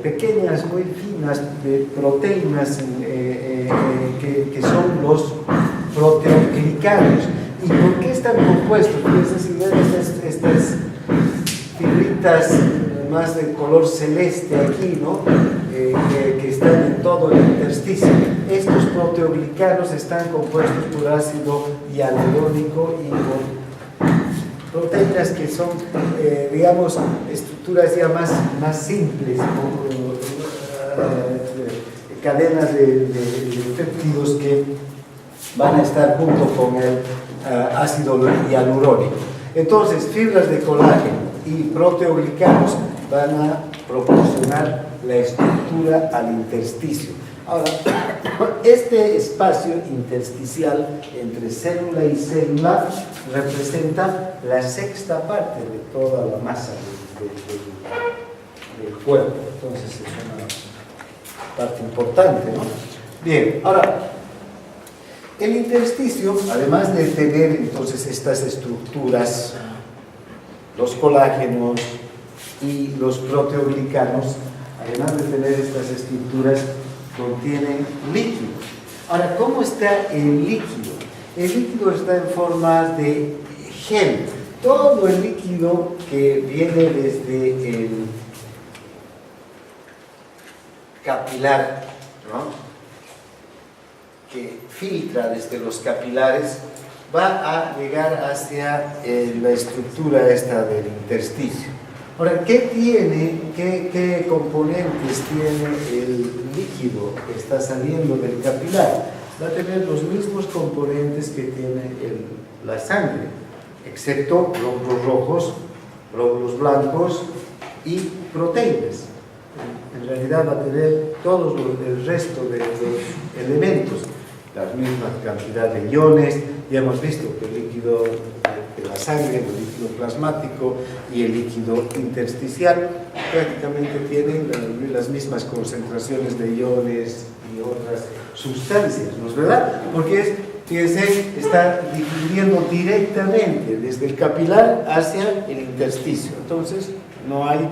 pequeñas, muy finas, de proteínas que son los proteoglicanos. ¿Y por qué están compuestos? Estas fibritas más de color celeste aquí, ¿no? Que están en todo el intersticio. Estos proteoglicanos están compuestos por ácido hialurónico y por proteínas que son, digamos, estructuras ya más simples, cadenas de péptidos que van a estar junto con el ácido hialurónico. Entonces, fibras de colágeno y proteoglicanos van a proporcionar la estructura al intersticio. Ahora, este espacio intersticial entre célula y célula representa la sexta parte de toda la masa del cuerpo. Entonces es una parte importante, ¿no? Bien, ahora, el intersticio, además de tener entonces estas estructuras, los colágenos y los proteoglicanos, además de tener estas estructuras, contienen líquido. Ahora, ¿cómo está el líquido? El líquido está en forma de gel. Todo el líquido que viene desde el capilar, ¿no?, que filtra desde los capilares, va a llegar hacia la estructura esta del intersticio. Ahora, ¿qué componentes tiene el líquido que está saliendo del capilar? Va a tener los mismos componentes que tiene la sangre, excepto glóbulos rojos, glóbulos blancos y proteínas. En realidad va a tener todo el resto de los elementos. la misma cantidad de iones. Ya hemos visto que el líquido de la sangre, el líquido plasmático y el líquido intersticial prácticamente tienen las mismas concentraciones de iones y otras sustancias, ¿no es verdad? Porque fíjense, está difiriendo directamente desde el capilar hacia el intersticio. Entonces, no hay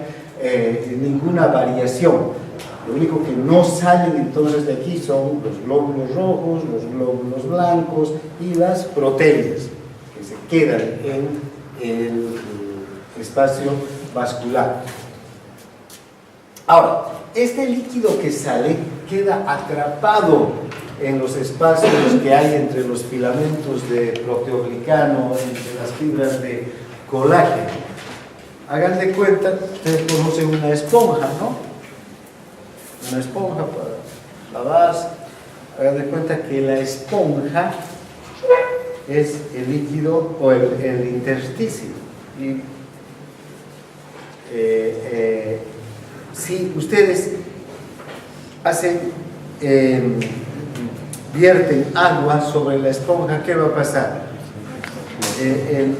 ninguna variación. Lo único que no salen entonces de aquí son los glóbulos rojos, los glóbulos blancos y las proteínas que se quedan en el espacio vascular. Ahora, este líquido que sale queda atrapado en los espacios que hay entre los filamentos de proteoglicano, entre las fibras de colágeno. Hagan de cuenta, ustedes conocen una esponja, ¿no? Una esponja para lavarse. Hagan de cuenta que la esponja es el líquido o el intersticio. Y si ustedes vierten agua sobre la esponja, ¿qué va a pasar? El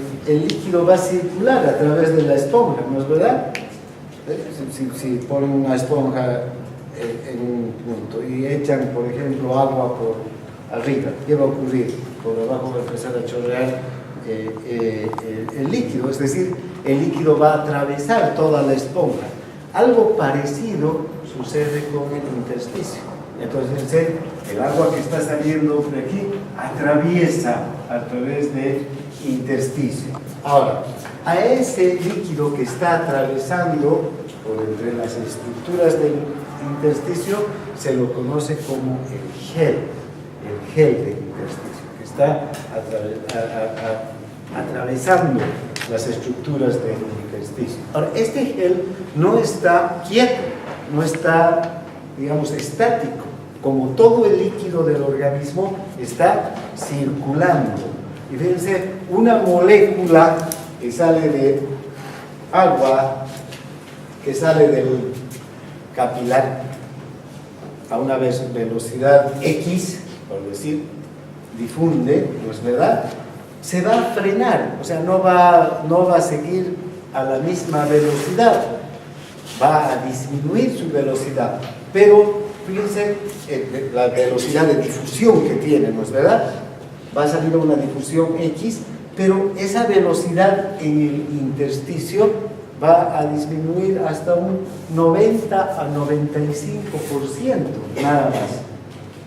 líquido va a circular a través de la esponja, ¿no es verdad? Si ponen una esponja en un punto y echan, por ejemplo, agua por arriba, ¿qué va a ocurrir? Por abajo va a empezar a chorrear el líquido, es decir, el líquido va a atravesar toda la esponja. Algo parecido sucede con el intersticio. Entonces, el agua que está saliendo de aquí atraviesa a través del intersticio. Ahora, a ese líquido que está atravesando por entre las estructuras del intersticio se lo conoce como el gel del intersticio, que está atravesando las estructuras del intersticio. Ahora, este gel no está quieto, no está, digamos, estático. Como todo el líquido del organismo está circulando. Y fíjense, una molécula que sale de agua, que sale del capilar a una velocidad X, por decir, difunde, ¿no es verdad? Se va a frenar, o sea, no va a seguir a la misma velocidad, va a disminuir su velocidad, pero fíjense la velocidad de difusión que tiene, ¿no es verdad? Va a salir a una difusión X, pero esa velocidad en el intersticio va a disminuir hasta un 90 a 95%, nada más.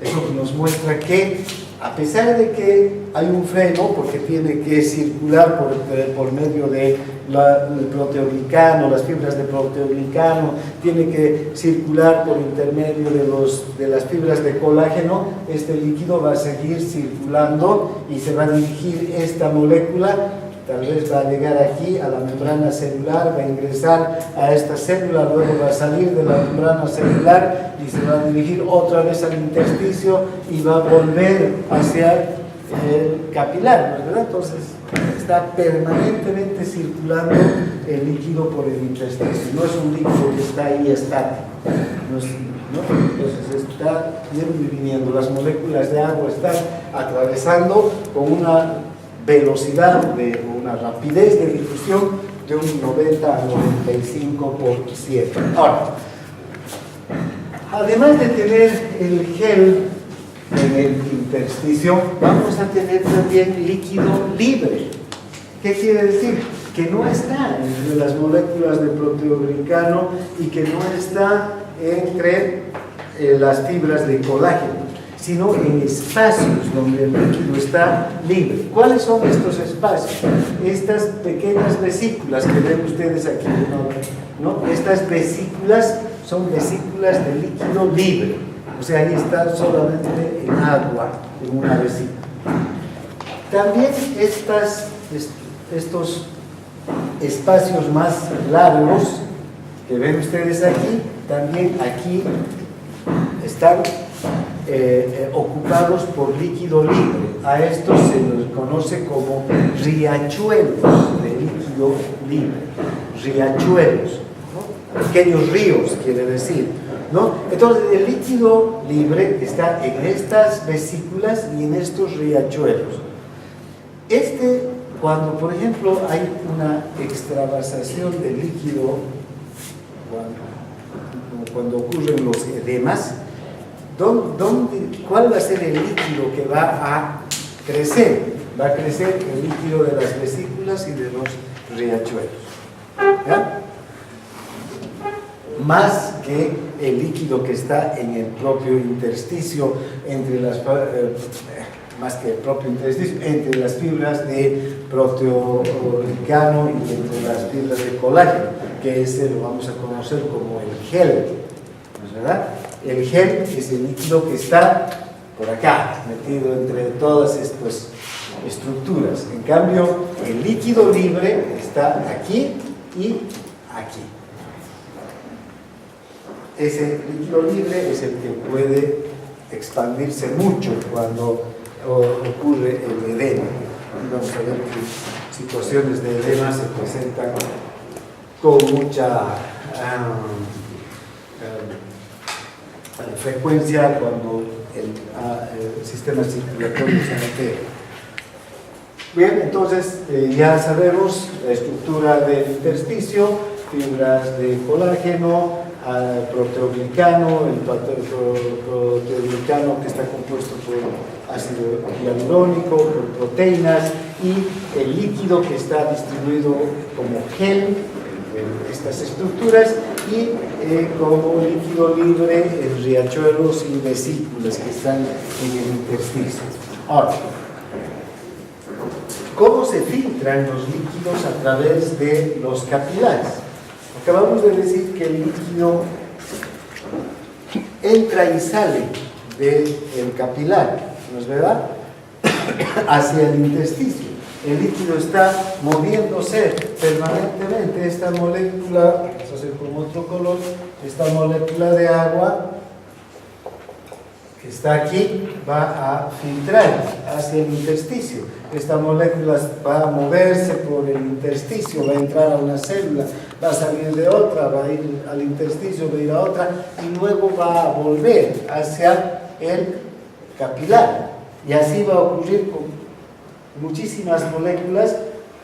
Eso nos muestra que, a pesar de que hay un freno, porque tiene que circular por medio del proteoglicano, las fibras de proteoglicano, tiene que circular por intermedio de las fibras de colágeno, este líquido va a seguir circulando y se va a dirigir esta molécula, tal vez va a llegar aquí a la membrana celular, va a ingresar a esta célula, luego va a salir de la membrana celular y se va a dirigir otra vez al intersticio y va a volver hacia el capilar, ¿verdad? Entonces está permanentemente circulando el líquido por el intersticio, no es un líquido que está ahí estático, ¿no? Entonces está yendo y viniendo, las moléculas de agua están atravesando con una velocidad, una rapidez de difusión de un 90 a 95%. Ahora, además de tener el gel en el intersticio, vamos a tener también líquido libre. ¿Qué quiere decir? Que no está entre las moléculas de proteoglicano y que no está entre las fibras de colágeno, sino en espacios donde el líquido está libre. ¿Cuáles son estos espacios? Estas pequeñas vesículas que ven ustedes aquí, ¿no? Estas vesículas son vesículas de líquido libre, o sea, ahí está solamente en agua, en una vesícula. También estos espacios más largos que ven ustedes aquí, también aquí están ocupados por líquido libre. A esto se los conoce como riachuelos de líquido libre. Riachuelos, ¿no? Pequeños ríos, quiere decir. ¿no? Entonces, el líquido libre está en estas vesículas y en estos riachuelos. Cuando, por ejemplo, hay una extravasación de líquido, cuando ocurren los edemas, ¿cuál va a ser el líquido que va a crecer? Va a crecer el líquido de las vesículas y de los riachuelos. ¿Ya? Más que el líquido que está en el propio intersticio entre las fibras de proteoglicano y entre las fibras de colágeno, que ese lo vamos a conocer como el gel, ¿no es verdad? El gel es el líquido que está por acá, metido entre todas estas estructuras. En cambio, el líquido libre está aquí y aquí. Ese líquido libre es el que puede expandirse mucho cuando ocurre el edema. Vamos a ver que situaciones de edema se presentan con mucha frecuencia cuando el sistema circulatorio se altera. Bien, entonces ya sabemos la estructura del intersticio, fibras de colágeno, proteoglicano, el proteoglicano que está compuesto por ácido hialurónico, por proteínas, y el líquido que está distribuido como gel en estas estructuras, y como líquido libre en riachuelos y vesículas que están en el intersticio. Ahora, ¿cómo se filtran los líquidos a través de los capilares? Acabamos de decir que el líquido entra y sale del capilar, ¿no es verdad? Hacia el intersticio. El líquido está moviéndose permanentemente. Esta molécula, vamos a hacer con otro color, esta molécula de agua que está aquí va a filtrar hacia el intersticio. Esta molécula va a moverse por el intersticio, va a entrar a una célula, va a salir de otra, va a ir al intersticio, va a ir a otra, y luego va a volver hacia el capilar. Y así va a ocurrir con muchísimas moléculas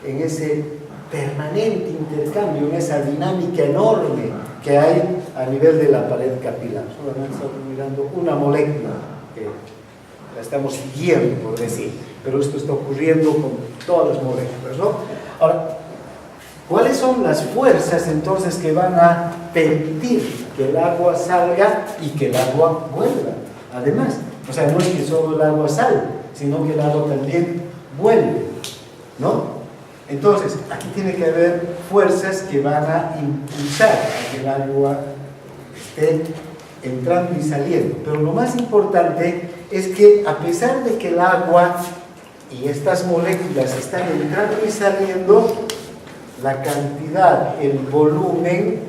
en ese permanente intercambio, en esa dinámica enorme que hay a nivel de la pared capilar. Solamente estamos mirando una molécula que la estamos siguiendo, por decir, pero esto está ocurriendo con todas las moléculas, ¿no? Ahora, ¿cuáles son las fuerzas entonces que van a permitir que el agua salga y que el agua vuelva? Además, o sea, no es que solo el agua sale, sino que el agua también vuelve, ¿no? Entonces, aquí tiene que haber fuerzas que van a impulsar a que el agua esté entrando y saliendo. Pero lo más importante es que, a pesar de que el agua y estas moléculas están entrando y saliendo, la cantidad, el volumen,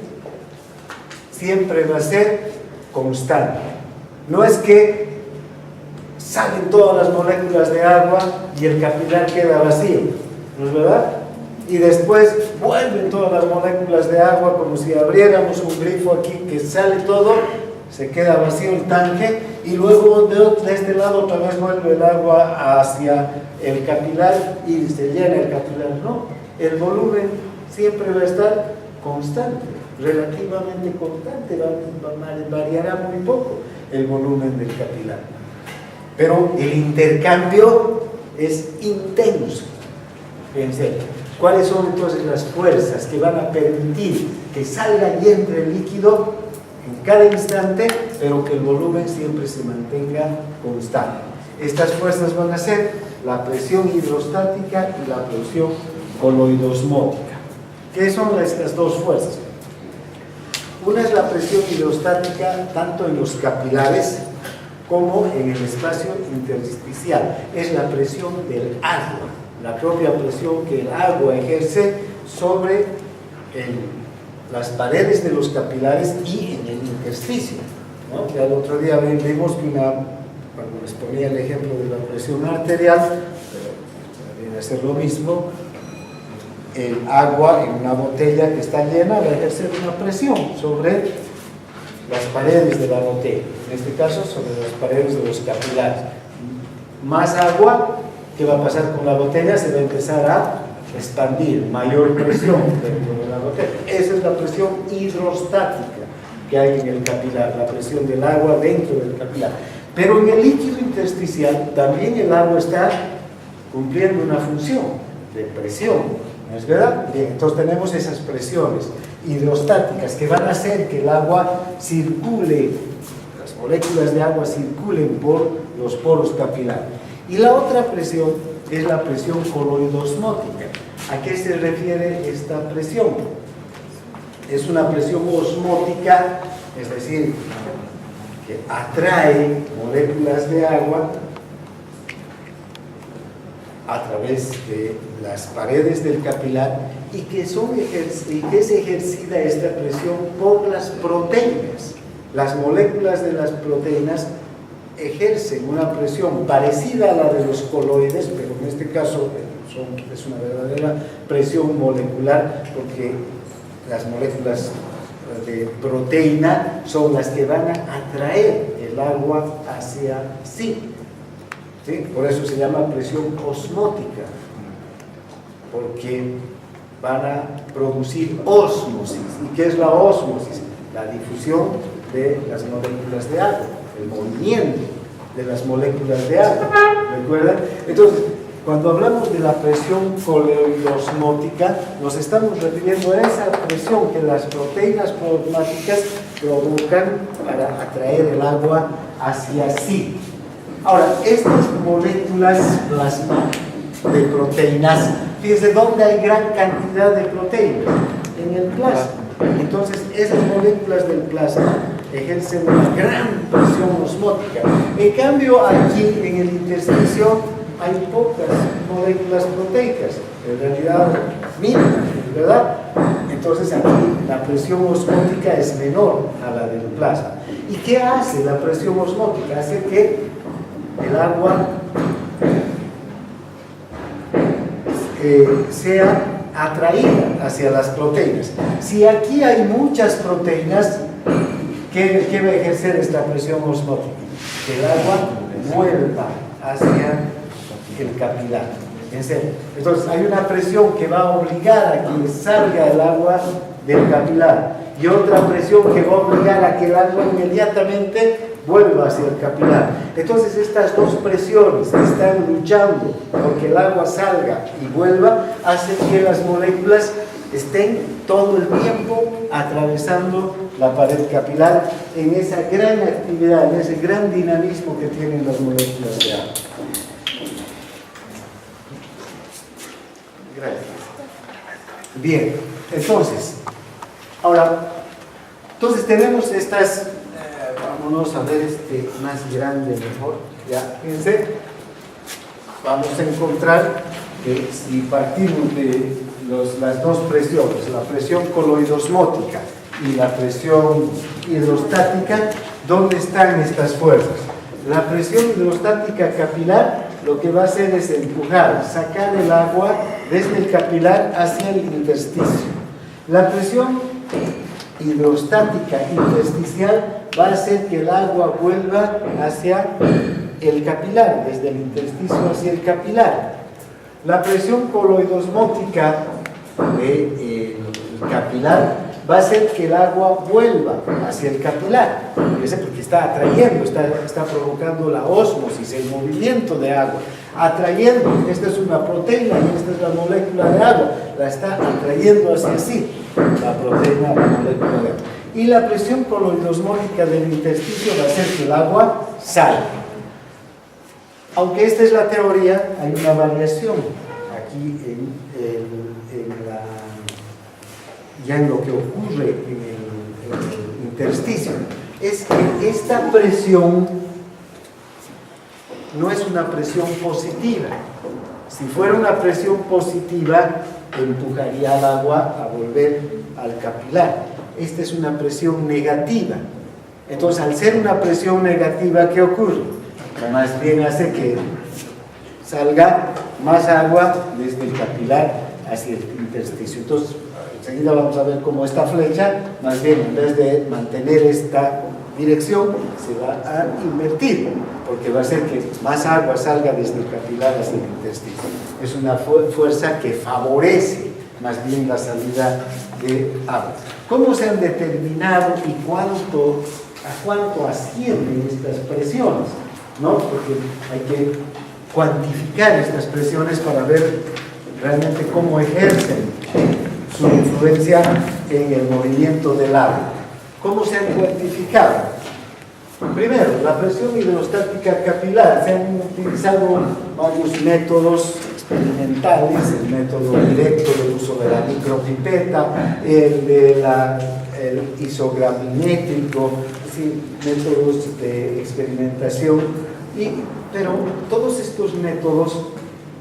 siempre va a ser constante. No es que salen todas las moléculas de agua y el capilar queda vacío, ¿no es verdad? Y después vuelven todas las moléculas de agua, como si abriéramos un grifo aquí que sale todo, se queda vacío el tanque, y luego de este lado otra vez vuelve el agua hacia el capilar y se llena el capilar. No, el volumen siempre va a estar constante, relativamente constante, variará muy poco el volumen del capilar. Pero el intercambio es intenso. Fíjense, ¿cuáles son entonces las fuerzas que van a permitir que salga y entre el líquido en cada instante, pero que el volumen siempre se mantenga constante? Estas fuerzas van a ser la presión hidrostática y la presión coloidosmótica. ¿Qué son estas dos fuerzas? Una es la presión hidrostática tanto en los capilares como en el espacio intersticial. Es la presión del agua, la propia presión que el agua ejerce sobre las paredes de los capilares y en el intersticio, ¿no? Ya el otro día vimos que cuando les ponía el ejemplo de la presión arterial, pero viene a ser lo mismo, el agua en una botella que está llena va a ejercer una presión sobre las paredes de la botella, en este caso sobre las paredes de los capilares. Más agua, ¿qué va a pasar con la botella? Se va a empezar a expandir, mayor presión dentro de la botella. Esa es la presión hidrostática que hay en el capilar, la presión del agua dentro del capilar. Pero en el líquido intersticial también el agua está cumpliendo una función de presión, ¿no es verdad? Bien, entonces tenemos esas presiones hidrostáticas que van a hacer que el agua circule, las moléculas de agua circulen por los poros capilares. Y la otra presión es la presión coloidosmótica. ¿A qué se refiere esta presión? Es una presión osmótica, es decir, que atrae moléculas de agua a través de las paredes del capilar y que es ejercida esta presión por las proteínas. Las moléculas de las proteínas ejercen una presión parecida a la de los coloides, pero en este caso es una verdadera presión molecular, porque las moléculas de proteína son las que van a atraer el agua hacia sí. ¿Sí? Por eso se llama presión osmótica, porque van a producir ósmosis. ¿Y qué es la ósmosis? La difusión de las moléculas de agua, el movimiento de las moléculas de agua. ¿Recuerdan? Entonces, cuando hablamos de la presión coloidosmótica, nos estamos refiriendo a esa presión que las proteínas plasmáticas provocan para atraer el agua hacia sí. Ahora, estas moléculas plasma de proteínas, fíjense dónde hay gran cantidad de proteínas, en el plasma. Entonces, esas moléculas del plasma ejercen una gran presión osmótica. En cambio, aquí en el intersticio hay pocas moléculas proteicas, en realidad mínimas, ¿verdad? Entonces aquí la presión osmótica es menor a la del plasma. ¿Y qué hace la presión osmótica? Hace que el agua sea atraída hacia las proteínas. Si aquí hay muchas proteínas, ¿qué va a ejercer esta presión osmótica? Que el agua vuelva hacia el capilar. ¿En serio? Entonces hay una presión que va a obligar a que salga el agua del capilar y otra presión que va a obligar a que el agua inmediatamente vuelva hacia el capilar. Entonces estas dos presiones que están luchando porque el agua salga y vuelva hacen que las moléculas estén todo el tiempo atravesando la pared capilar en esa gran actividad, en ese gran dinamismo que tienen las moléculas de agua. Gracias. Bien, entonces, ahora, tenemos estas, vámonos a ver este más grande mejor, ya, fíjense, vamos a encontrar que si partimos de las dos presiones, la presión coloidosmótica y la presión hidrostática, ¿dónde están estas fuerzas? La presión hidrostática capilar lo que va a hacer es empujar, sacar el agua desde el capilar hacia el intersticio. La presión hidrostática intersticial va a hacer que el agua vuelva hacia el capilar, desde el intersticio hacia el capilar. La presión coloidosmótica del capilar va a hacer que el agua vuelva hacia el capilar, porque está atrayendo, está provocando la ósmosis, el movimiento de agua, atrayendo. Esta es una proteína y esta es la molécula de agua, la está atrayendo hacia sí, la proteína, la molécula de agua. Y la presión coloidosmótica del intersticio va a hacer que el agua salga. Aunque esta es la teoría, hay una variación aquí ya en lo que ocurre en el intersticio. Es que esta presión no es una presión positiva. Si fuera una presión positiva, empujaría al agua a volver al capilar. Esta es una presión negativa. Entonces, al ser una presión negativa, ¿qué ocurre? Más bien hace que salga más agua desde el capilar hacia el intersticio. Entonces, enseguida vamos a ver cómo esta flecha, más bien en vez de mantener esta dirección, se va a invertir, porque va a hacer que más agua salga desde el capilar hacia el intestino. Es una fuerza que favorece más bien la salida de agua. ¿Cómo se han determinado y a cuánto ascienden estas presiones? ¿No? Porque hay que cuantificar estas presiones para ver realmente cómo ejercen su influencia en el movimiento del agua. ¿Cómo se han cuantificado? Primero, la presión hidrostática capilar. Se han utilizado varios métodos experimentales, el método directo del uso de la micropipeta, el isogravimétrico, métodos de experimentación, pero todos estos métodos,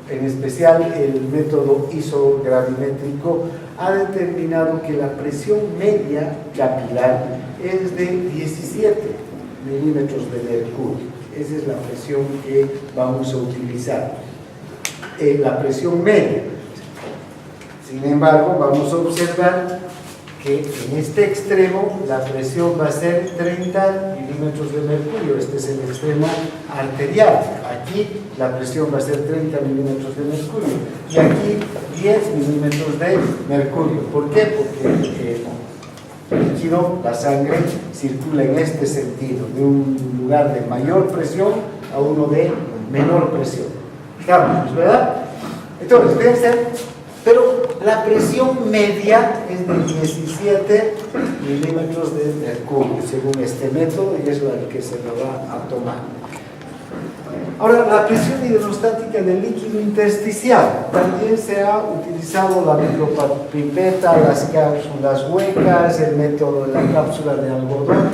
en especial el método isogravimétrico, ha determinado que la presión media capilar es de 17 milímetros de mercurio. Esa es la presión que vamos a utilizar, la presión media. Sin embargo, vamos a observar que en este extremo la presión va a ser 30 milímetros de mercurio. Este es el extremo arterial. Aquí la presión va a ser 30 milímetros de mercurio y aquí 10 milímetros de mercurio. ¿Por qué? Porque el líquido, la sangre, circula en este sentido, de un lugar de mayor presión a uno de menor presión. Estamos, ¿verdad? Entonces, fíjense, pero la presión media es de 17 milímetros de mercurio, según este método, y es el que se lo va a tomar. Ahora, la presión hidrostática del líquido intersticial. También se ha utilizado la micropipeta, las cápsulas huecas, el método de la cápsula de algodón,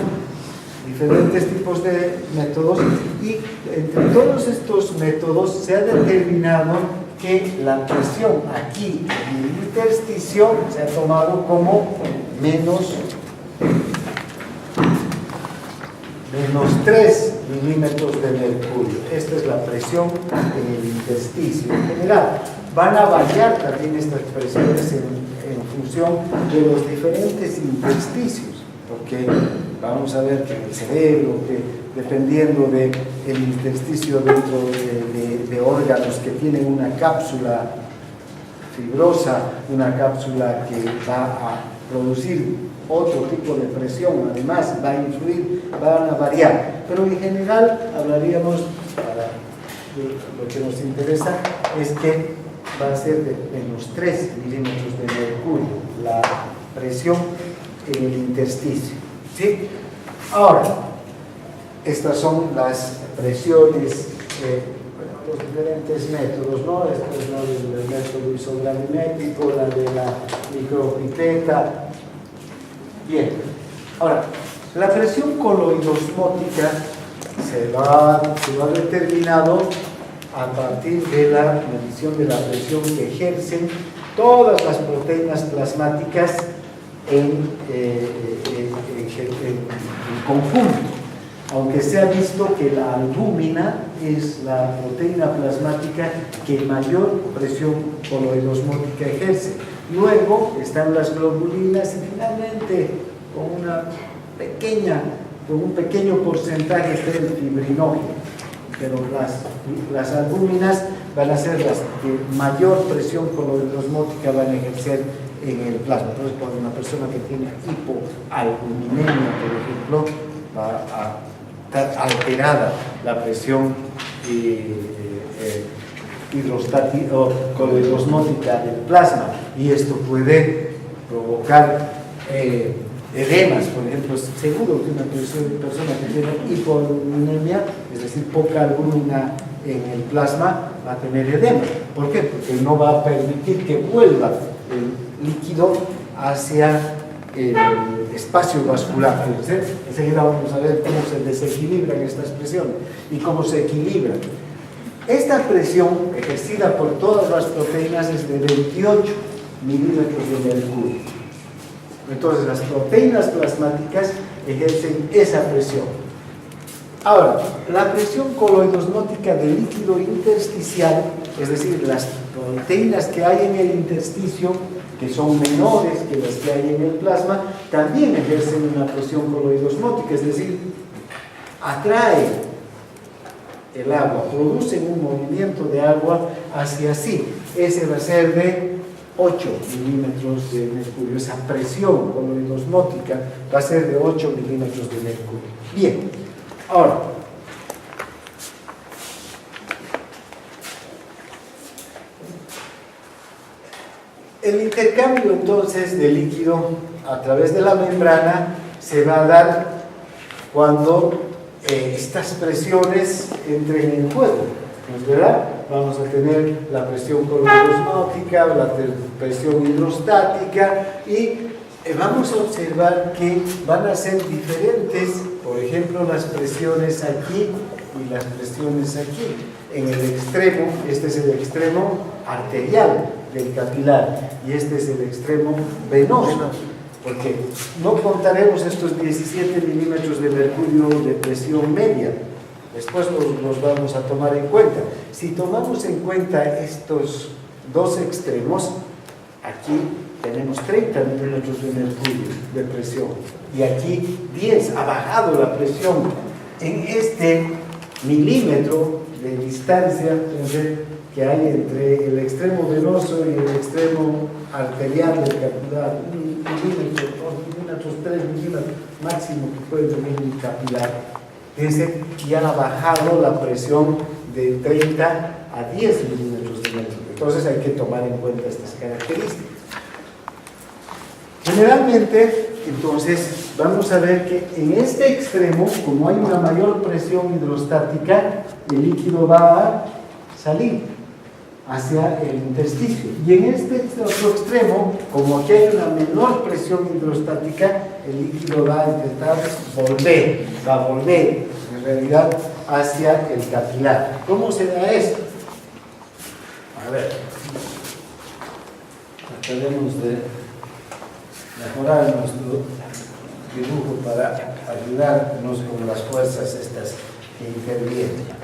diferentes tipos de métodos, y entre todos estos métodos se ha determinado que la presión aquí en el intersticio se ha tomado como menos 3 milímetros de mercurio. Esta es la presión en el intersticio. En general, van a variar también estas presiones en función de los diferentes intersticios, porque vamos a ver que en el cerebro, que dependiendo del intersticio dentro de órganos que tienen una cápsula fibrosa, una cápsula que va a producir otro tipo de presión, además va a influir, van a variar, pero en general hablaríamos, para lo que nos interesa es que va a ser de menos 3 milímetros de mercurio la presión en el intersticio, ¿sí? Ahora, estas son las presiones, los diferentes métodos, ¿no? Este es el método isogravimétrico, la de la micropipeta. Bien, ahora, la presión coloidosmótica se ha determinado a partir de la medición de la presión que ejercen todas las proteínas plasmáticas en conjunto, aunque se ha visto que la albúmina es la proteína plasmática que mayor presión coloidosmótica ejerce. Luego están las globulinas y finalmente con un pequeño porcentaje del fibrinógeno. Pero las albúminas van a ser las que mayor presión coloidosmótica van a ejercer en el plasma. Entonces, cuando una persona que tiene hipoalbuminemia, por ejemplo, va a estar alterada la presión hidrostática o coloidosmótica del plasma, y esto puede provocar edemas. Por ejemplo, seguro que una persona que tiene hipoalbuminemia, es decir, poca albúmina en el plasma, va a tener edema. ¿Por qué? Porque no va a permitir que vuelva el líquido hacia el espacio vascular. Enseguida vamos a ver cómo se desequilibran estas presiones y cómo se equilibran. Esta presión ejercida por todas las proteínas es de 28 milímetros de mercurio. Entonces, las proteínas plasmáticas ejercen esa presión. Ahora, la presión coloidosmótica del líquido intersticial, es decir, las proteínas que hay en el intersticio, que son menores que las que hay en el plasma, también ejercen una presión coloidosmótica, es decir, atrae el agua, producen un movimiento de agua hacia sí. Ese va a ser de 8 milímetros de mercurio. Esa presión coloidosmótica va a ser de 8 milímetros de mercurio. Bien, ahora, el intercambio entonces de líquido a través de la membrana se va a dar cuando estas presiones entren en juego, ¿no es verdad? Vamos a tener la presión coloidosmótica, la presión hidrostática y vamos a observar que van a ser diferentes, por ejemplo, las presiones aquí y las presiones aquí. En el extremo, este es el extremo arterial del capilar y este es el extremo venoso, porque no contaremos estos 17 milímetros de mercurio de presión media, después los vamos a tomar en cuenta. Si tomamos en cuenta estos dos extremos, aquí tenemos 30 milímetros de mercurio de presión y aquí 10, ha bajado la presión en este milímetro de distancia que hay entre el extremo venoso y el extremo arterial del capilar, 1 milímetro, 2 milímetros, 3 milímetros máximo que puede tener un capilar. Fíjense, ya ha bajado la presión de 30 a 10 milímetros de mercurio. Entonces hay que tomar en cuenta estas características. Generalmente, entonces, vamos a ver que en este extremo, como hay una mayor presión hidrostática, el líquido va a salir hacia el intersticio. Y en este otro extremo, como aquí hay una menor presión hidrostática, el líquido va a intentar va a volver en realidad hacia el capilar. ¿Cómo se da esto? A ver, trataremos de mejorar nuestro dibujo para ayudarnos con las fuerzas estas que intervienen.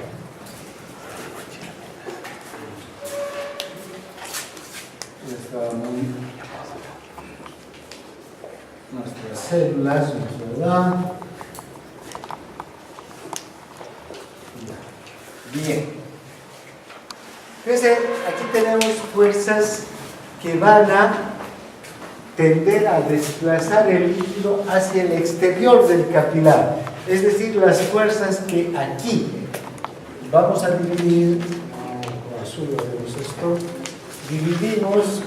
Nuestras células, ¿verdad? Bien. Fíjense, aquí tenemos fuerzas que van a tender a desplazar el líquido hacia el exterior del capilar. Es decir, las fuerzas que aquí vamos a dividir, con azul hacemos esto, dividimos,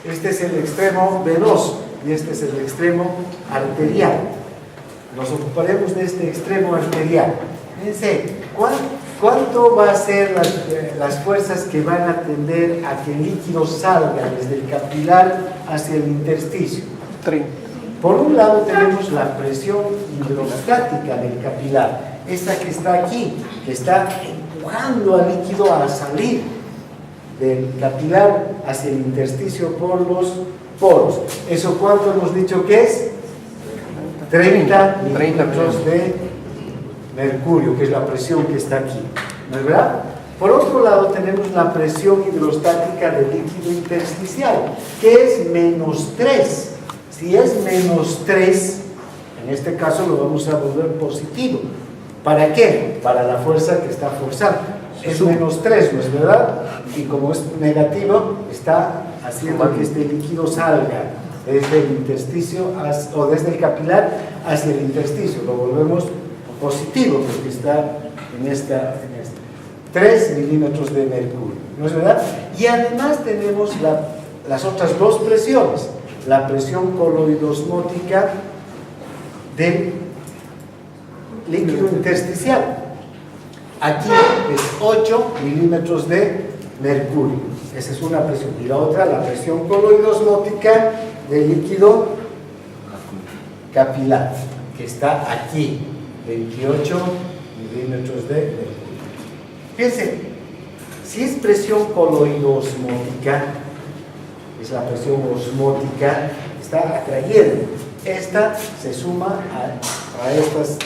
este es el extremo venoso y este es el extremo arterial. Nos ocuparemos de este extremo arterial. Fíjense, ¿cuánto va a ser las fuerzas que van a tender a que el líquido salga desde el capilar hacia el intersticio? 30. Por un lado tenemos la presión hidrostática del capilar, esta que está aquí, que está empujando al líquido a salir del capilar hacia el intersticio por los poros. ¿Eso cuánto hemos dicho que es? 30 milímetros de mercurio, que es la presión que está aquí, ¿no es verdad? Por otro lado tenemos la presión hidrostática del líquido intersticial, que es -3. Si es -3, en este caso lo vamos a volver positivo. ¿Para qué? Para la fuerza que está forzando. Es -3, ¿no es verdad? Y como es negativo, está haciendo que este líquido salga desde el intersticio o desde el capilar hacia el intersticio. Lo volvemos positivo porque está en esta 3 milímetros de mercurio, ¿no es verdad? Y además tenemos las otras dos presiones, la presión coloidosmótica del líquido intersticial. Aquí es 8 milímetros de mercurio, esa es una presión. Y la otra, la presión coloidosmótica del líquido capilar, que está aquí, 28 milímetros de mercurio. Fíjense, si es presión coloidosmótica, es la presión osmótica, está atrayendo. Esta se suma a estas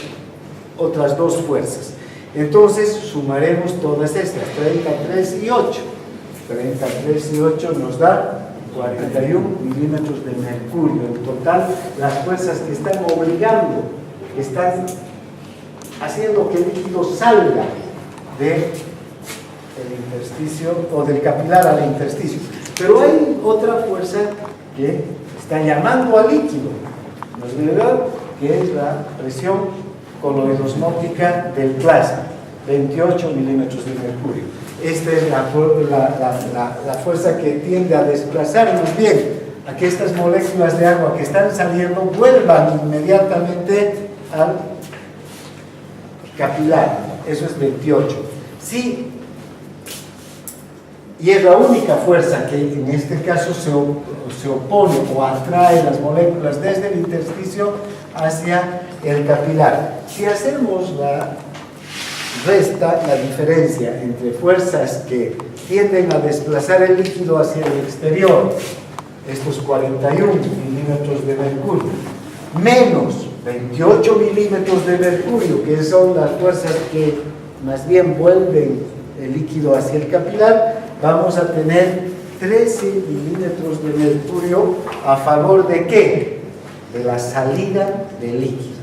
otras dos fuerzas. Entonces sumaremos todas estas, 33 y 8. 33 y 8 nos da 41 milímetros de mercurio. En total, las fuerzas que están obligando, que están haciendo que el líquido salga del intersticio o del capilar al intersticio. Pero hay otra fuerza que está llamando al líquido, ¿no es verdad? Que es la presión coloidosmótica del plasma, 28 milímetros de mercurio. Esta es la fuerza que tiende a desplazarnos bien, a que estas moléculas de agua que están saliendo vuelvan inmediatamente al capilar. Eso es 28. Sí, y es la única fuerza que en este caso se opone o atrae las moléculas desde el intersticio hacia el capilar. Si hacemos la diferencia entre fuerzas que tienden a desplazar el líquido hacia el exterior, estos 41 milímetros de mercurio, menos 28 milímetros de mercurio, que son las fuerzas que más bien vuelven el líquido hacia el capilar, vamos a tener 13 milímetros de mercurio a favor de ¿qué? De la salida del líquido.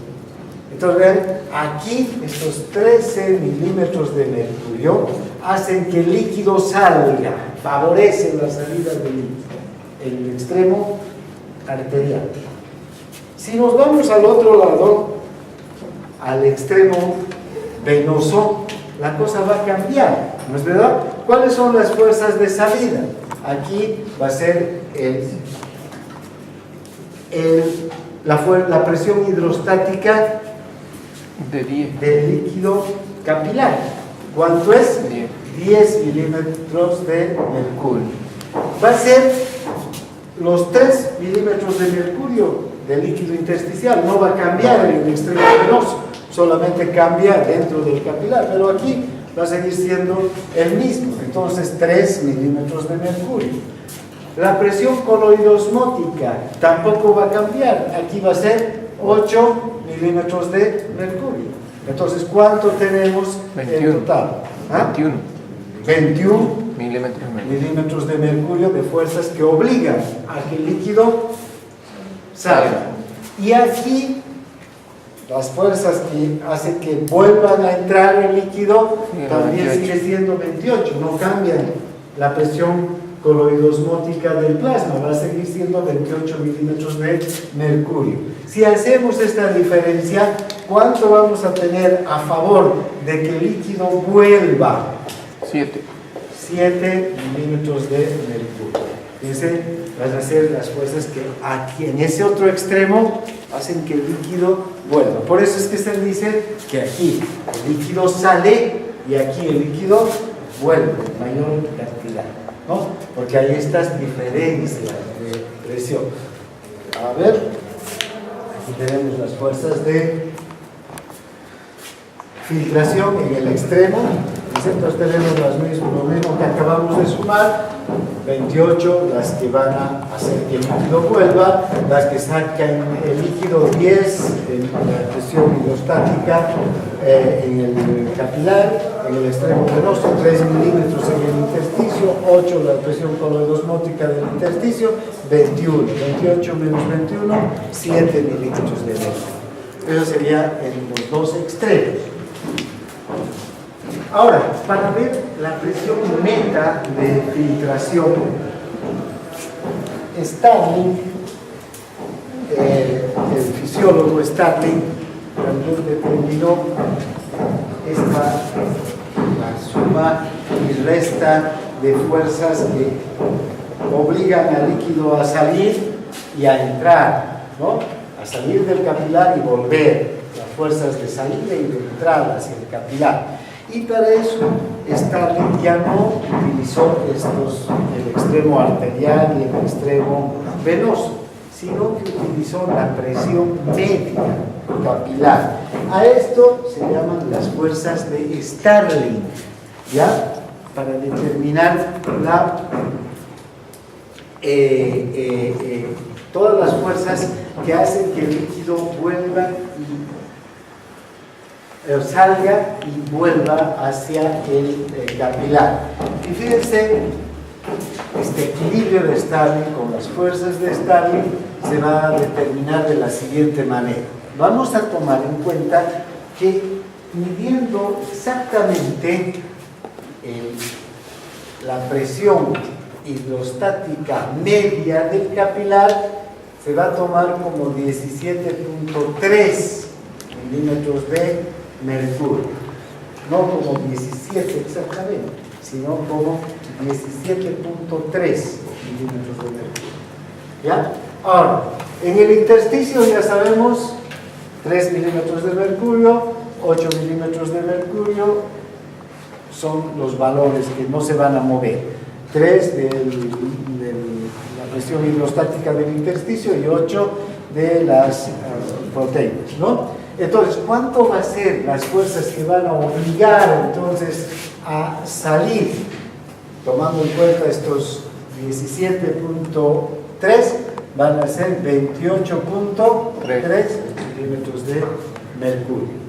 Entonces vean, aquí estos 13 milímetros de mercurio hacen que el líquido salga, favorecen la salida del líquido, el extremo arterial. Si nos vamos al otro lado, al extremo venoso, la cosa va a cambiar, ¿no es verdad? ¿Cuáles son las fuerzas de salida? Aquí va a ser la presión hidrostática del líquido capilar. ¿Cuánto es? 10 milímetros de mercurio. Va a ser los 3 milímetros de mercurio del líquido intersticial. No va a cambiar en el extremo venoso, solamente cambia dentro del capilar, pero aquí va a seguir siendo el mismo. Entonces 3 milímetros de mercurio. La presión coloidosmótica tampoco va a cambiar. Aquí va a ser 8 milímetros de mercurio. Entonces, ¿cuánto tenemos 21, en total? 21 milímetros de mercurio de fuerzas que obligan a que el líquido salga. Y aquí, las fuerzas que hacen que vuelvan a entrar el líquido también sigue siendo 28, no cambian la presión coloidosmótica del plasma, va a seguir siendo 28 milímetros de mercurio. Si hacemos esta diferencia, ¿cuánto vamos a tener a favor de que el líquido vuelva? 7 milímetros de mercurio. Fíjense, van a ser las fuerzas que aquí en ese otro extremo hacen que el líquido vuelva. Por eso es que se dice que aquí el líquido sale y aquí el líquido vuelve, mayor cantidad, ¿no? Porque hay estas diferencias de presión. A ver, aquí tenemos las fuerzas de filtración en el extremo. Entonces tenemos lo mismo que acabamos de sumar, 28 las que van a hacer que el líquido vuelva, las que sacan el líquido, 10 en la presión hidrostática en el capilar, en el extremo venoso, 3 milímetros en el intersticio, 8 la presión coloidosmótica del intersticio, 21, 28 menos 21, 7 milímetros de mercurio. Eso sería en los dos extremos. Ahora, para ver la presión neta de filtración, Starling, el fisiólogo Starling, también determinó la suma y resta de fuerzas que obligan al líquido a salir y a entrar, ¿no? A salir del capilar y volver, las fuerzas de salida y de entrada hacia el capilar. Y para eso Starling ya no utilizó el extremo arterial y el extremo venoso, sino que utilizó la presión media capilar. A esto se llaman las fuerzas de Starling, ¿ya? Para determinar todas las fuerzas que hacen que el líquido vuelva salga y vuelva hacia el capilar. Y fíjense Este equilibrio de Stalin con las fuerzas de Stalin se va a determinar de la siguiente manera. Vamos a tomar en cuenta que midiendo exactamente la presión hidrostática media del capilar, se va a tomar como 17.3 milímetros de mercurio. No como 17 exactamente, sino como 17.3 milímetros de mercurio. ¿Ya? Ahora, en el intersticio ya sabemos 3 milímetros de mercurio, 8 milímetros de mercurio son los valores que no se van a mover. 3 de la presión hidrostática del intersticio y 8 de las proteínas, ¿no? Entonces, ¿cuánto va a ser las fuerzas que van a obligar entonces a salir? Tomando en cuenta estos 17.3, van a ser 28.3 milímetros de mercurio.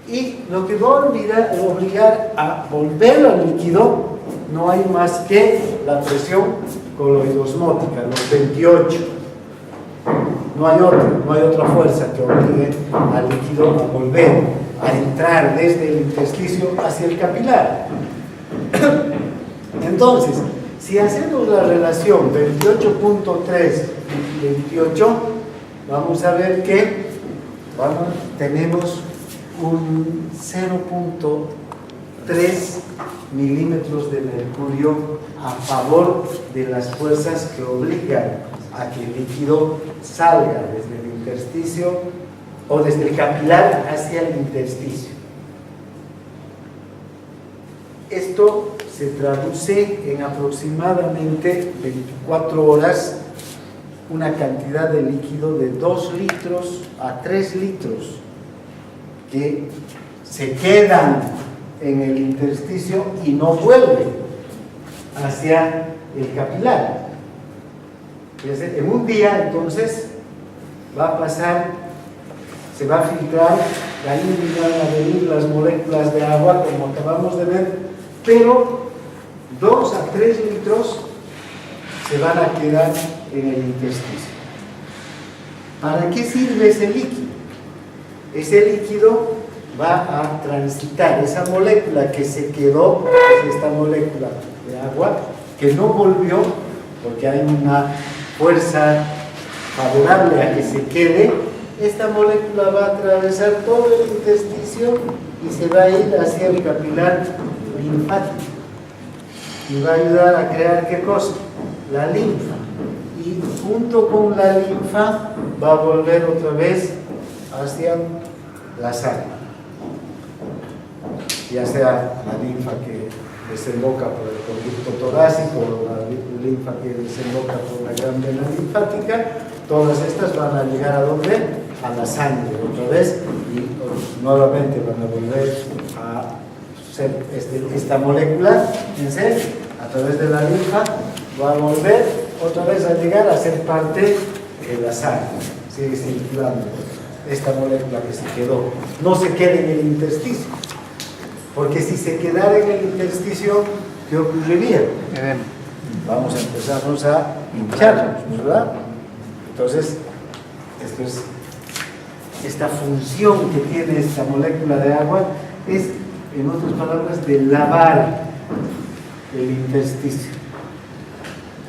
Y lo que va a obligar a volver al líquido no hay más que la presión coloidosmótica, los 28. No hay otra fuerza que obligue al líquido a volver a entrar desde el intersticio hacia el capilar. Entonces, si hacemos la relación 28.3 y 28, vamos a ver que tenemos un 0.3 milímetros de mercurio a favor de las fuerzas que obligan a que el líquido salga desde el intersticio o desde el capilar hacia el intersticio. Esto se traduce en aproximadamente 24 horas una cantidad de líquido de 2 litros a 3 litros que se quedan en el intersticio y no vuelven hacia el capilar. En un día, entonces, va a pasar, se va a filtrar la índica, la venir las moléculas de agua, como acabamos de ver, pero 2 a 3 litros se van a quedar en el intersticio. ¿Para qué sirve ese líquido? Ese líquido va a transitar esa molécula que se quedó, esta molécula de agua, que no volvió, porque hay una fuerza favorable a que se quede. Esta molécula va a atravesar todo el intersticio y se va a ir hacia el capilar linfático y va a ayudar a crear ¿qué cosa? La linfa, y junto con la linfa va a volver otra vez hacia la sangre, ya sea la linfa que desemboca por el conducto torácico o la linfa que desemboca por la gran vena linfática. Todas estas van a llegar ¿a dónde? A la sangre otra vez, y nuevamente van a volver a ser esta molécula en ser a través de la linfa, va a volver otra vez a llegar a ser parte de la sangre. Sigue circulando esta molécula que se quedó, no se queda en el intersticio, porque si se quedara en el intersticio, ¿qué ocurriría? Vamos a empezarnos a hincharnos, ¿verdad? Entonces, esta función que tiene esta molécula de agua es, en otras palabras, de lavar el intersticio.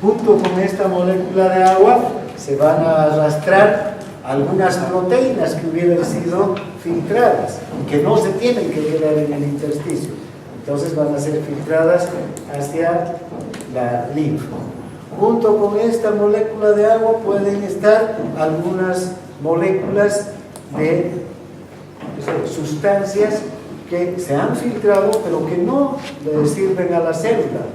Junto con esta molécula de agua se van a arrastrar algunas proteínas que hubieran sido filtradas y que no se tienen que quedar en el intersticio. Entonces van a ser filtradas hacia la linfa. Junto con esta molécula de agua pueden estar algunas moléculas de sustancias que se han filtrado pero que no le sirven a la célula.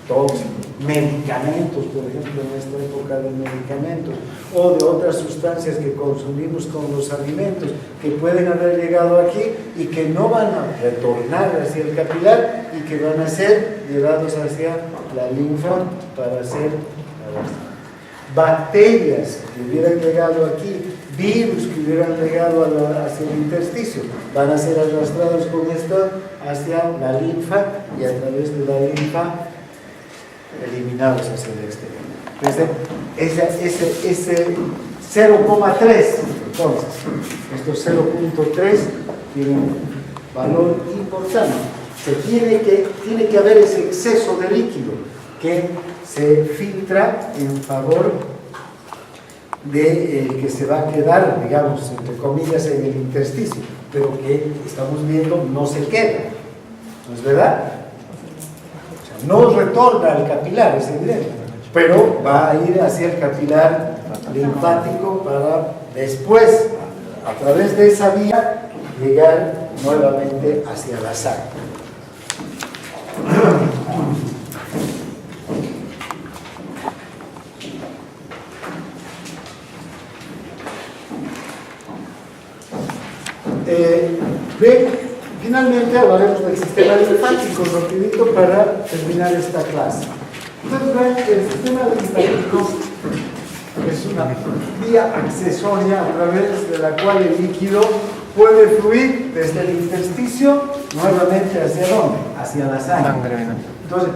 Tóxicos, medicamentos, por ejemplo, en esta época de medicamentos, o de otras sustancias que consumimos con los alimentos, que pueden haber llegado aquí y que no van a retornar hacia el capilar y que van a ser llevados hacia la linfa para ser arrastrados. Bacterias que hubieran llegado aquí, virus que hubieran llegado hacia el intersticio, van a ser arrastrados con esto hacia la linfa, y a través de la linfa eliminados hacia el exterior. Ese 0,3, entonces, estos 0,3 tienen valor importante. Tiene que haber ese exceso de líquido que se filtra en favor de que se va a quedar, digamos, entre comillas, en el intersticio, pero que estamos viendo no se queda, ¿no es verdad? O sea, no retorna al capilar, es evidente, pero va a ir hacia el capilar linfático para después, a través de esa vía, llegar nuevamente hacia la sangre. Finalmente hablaremos del sistema linfático rapidito para terminar esta clase. Entonces, el sistema linfático es una vía accesoria a través de la cual el líquido puede fluir desde el intersticio nuevamente hacia ¿dónde? Hacia la sangre. Entonces,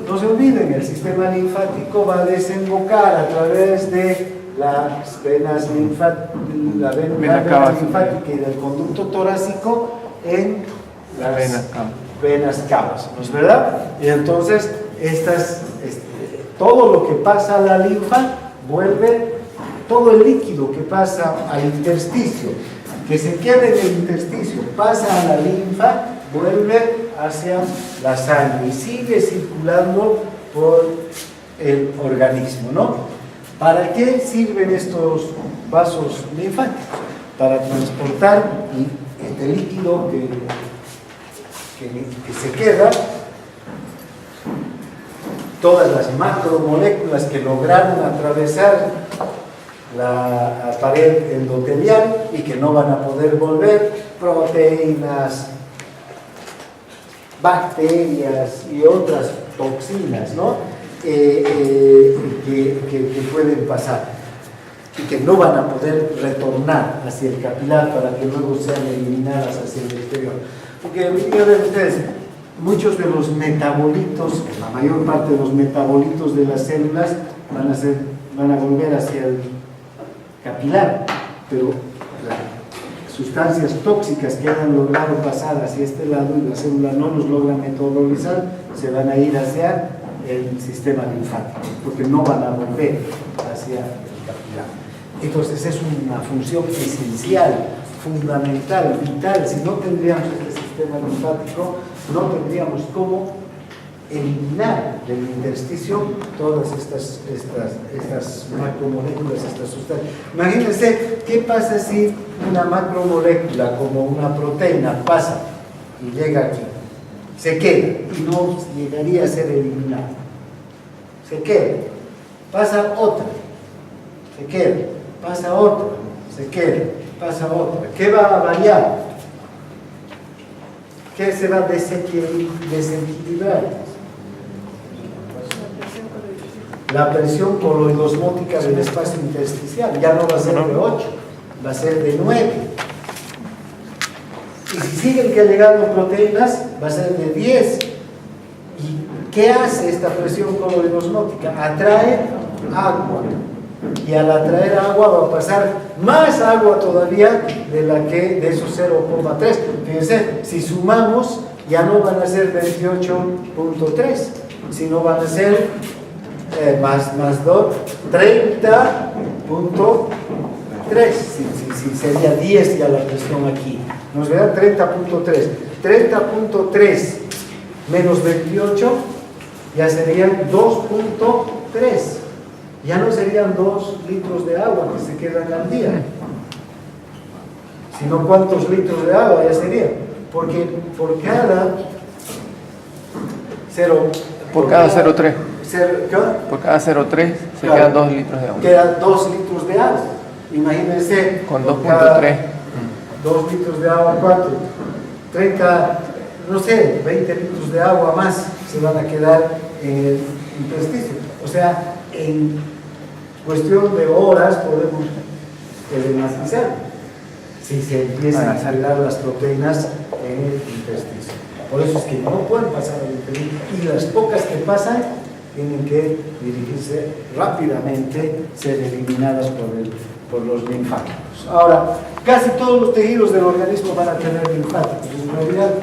no se olviden, el sistema linfático va a desembocar a través de las venas linfáticas y del conducto torácico en las venas cavas, ¿no es verdad? Y entonces, todo lo que pasa a la linfa vuelve, todo el líquido que pasa al intersticio, que se queda en el intersticio, pasa a la linfa, vuelve hacia la sangre y sigue circulando por el organismo, ¿no? ¿Para qué sirven estos vasos linfáticos? Para transportar este líquido que se queda, todas las macromoléculas que lograron atravesar la pared endotelial y que no van a poder volver, proteínas, bacterias y otras toxinas, ¿no? Que pueden pasar y que no van a poder retornar hacia el capilar para que luego sean eliminadas hacia el exterior. Porque miren ustedes, muchos de los metabolitos, la mayor parte de los metabolitos de las células van a volver hacia el capilar, pero las sustancias tóxicas que han logrado pasar hacia este lado y la célula no los logra metabolizar, se van a ir hacia el sistema linfático, porque no van a volver hacia el capilar. Entonces es una función esencial, fundamental, vital. Si no tendríamos este sistema linfático, no tendríamos cómo eliminar del intersticio todas estas macromoléculas, estas sustancias. Imagínense, ¿qué pasa si una macromolécula como una proteína pasa y llega aquí? Se queda y no llegaría a ser eliminada. Se queda, pasa otra, se queda, pasa otra, se queda, pasa otra. ¿Qué va a variar? ¿Qué se va a desequilibrar? La presión coloidosmótica del espacio intersticial. Ya no va a ser de 8, va a ser de 9. Y si siguen que llegando proteínas, va a ser de 10. ¿Y qué hace esta presión coloidosmótica? Atrae agua. Y al atraer agua va a pasar más agua todavía de esos 0,3. Fíjense, si sumamos, ya no van a ser 28.3, sino van a ser más 2, 30.3. Si sería 10 ya la presión aquí. Nos verá 30.3. 30.3 menos 28 ya serían 2.3. Ya no serían 2 litros de agua que se quedan al día, sino cuántos litros de agua ya serían. Porque por cada 0,3 por cada 0,3 se quedan 2 litros de agua. Quedan 2 litros de agua. Imagínense. Con 2.3. 2 litros de agua, ¿cuánto? 30, no sé, 20 litros de agua más se van a quedar en el intersticio. O sea, en cuestión de horas podemos telemastizar si se empiezan a sacar las proteínas en el intersticio. Por eso es que no pueden pasar al interior, y las pocas que pasan tienen que dirigirse rápidamente, ser eliminadas por los linfáticos. Ahora, casi todos los tejidos del organismo van a tener linfáticos. En realidad,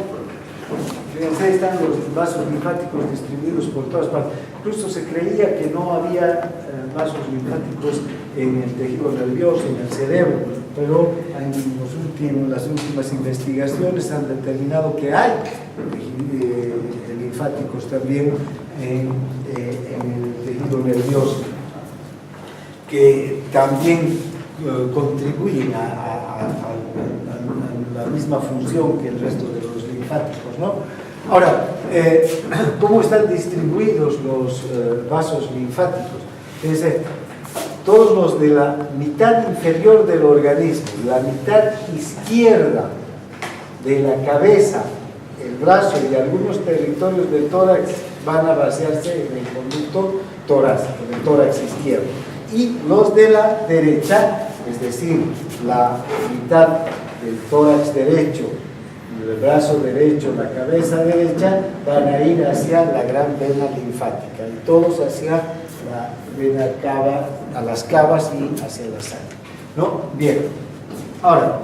fíjense, están los vasos linfáticos distribuidos por todas partes. Incluso se creía que no había vasos linfáticos en el tejido nervioso, en el cerebro, pero en las últimas investigaciones han determinado que hay linfáticos también en el tejido nervioso, que también contribuyen a la misma función que el resto de los linfáticos, ¿no? Ahora, ¿cómo están distribuidos los vasos linfáticos? Fíjense, todos los de la mitad inferior del organismo, la mitad izquierda de la cabeza, el brazo y algunos territorios del tórax van a vaciarse en el conducto torácico, en el tórax izquierdo. Y los de la derecha, es decir, la mitad del tórax derecho, el brazo derecho, la cabeza derecha, van a ir hacia la gran vena linfática y todos hacia la vena cava, a las cavas y hacia la sangre, ¿no? Bien, ahora,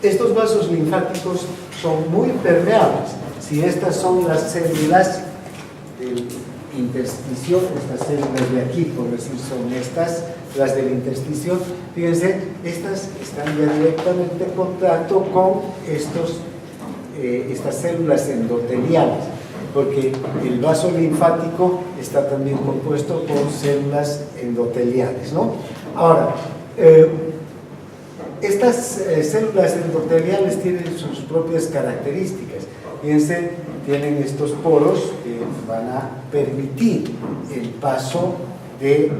estos vasos linfáticos son muy permeables. Si estas son las células del intersticio, estas células de aquí, por decir, son estas, las del intersticio, fíjense, estas están ya directamente en contacto con estas células endoteliales, porque el vaso linfático está también compuesto por células endoteliales, ¿no? Ahora, estas células endoteliales tienen sus propias características. Fíjense, tienen estos poros que van a permitir el paso de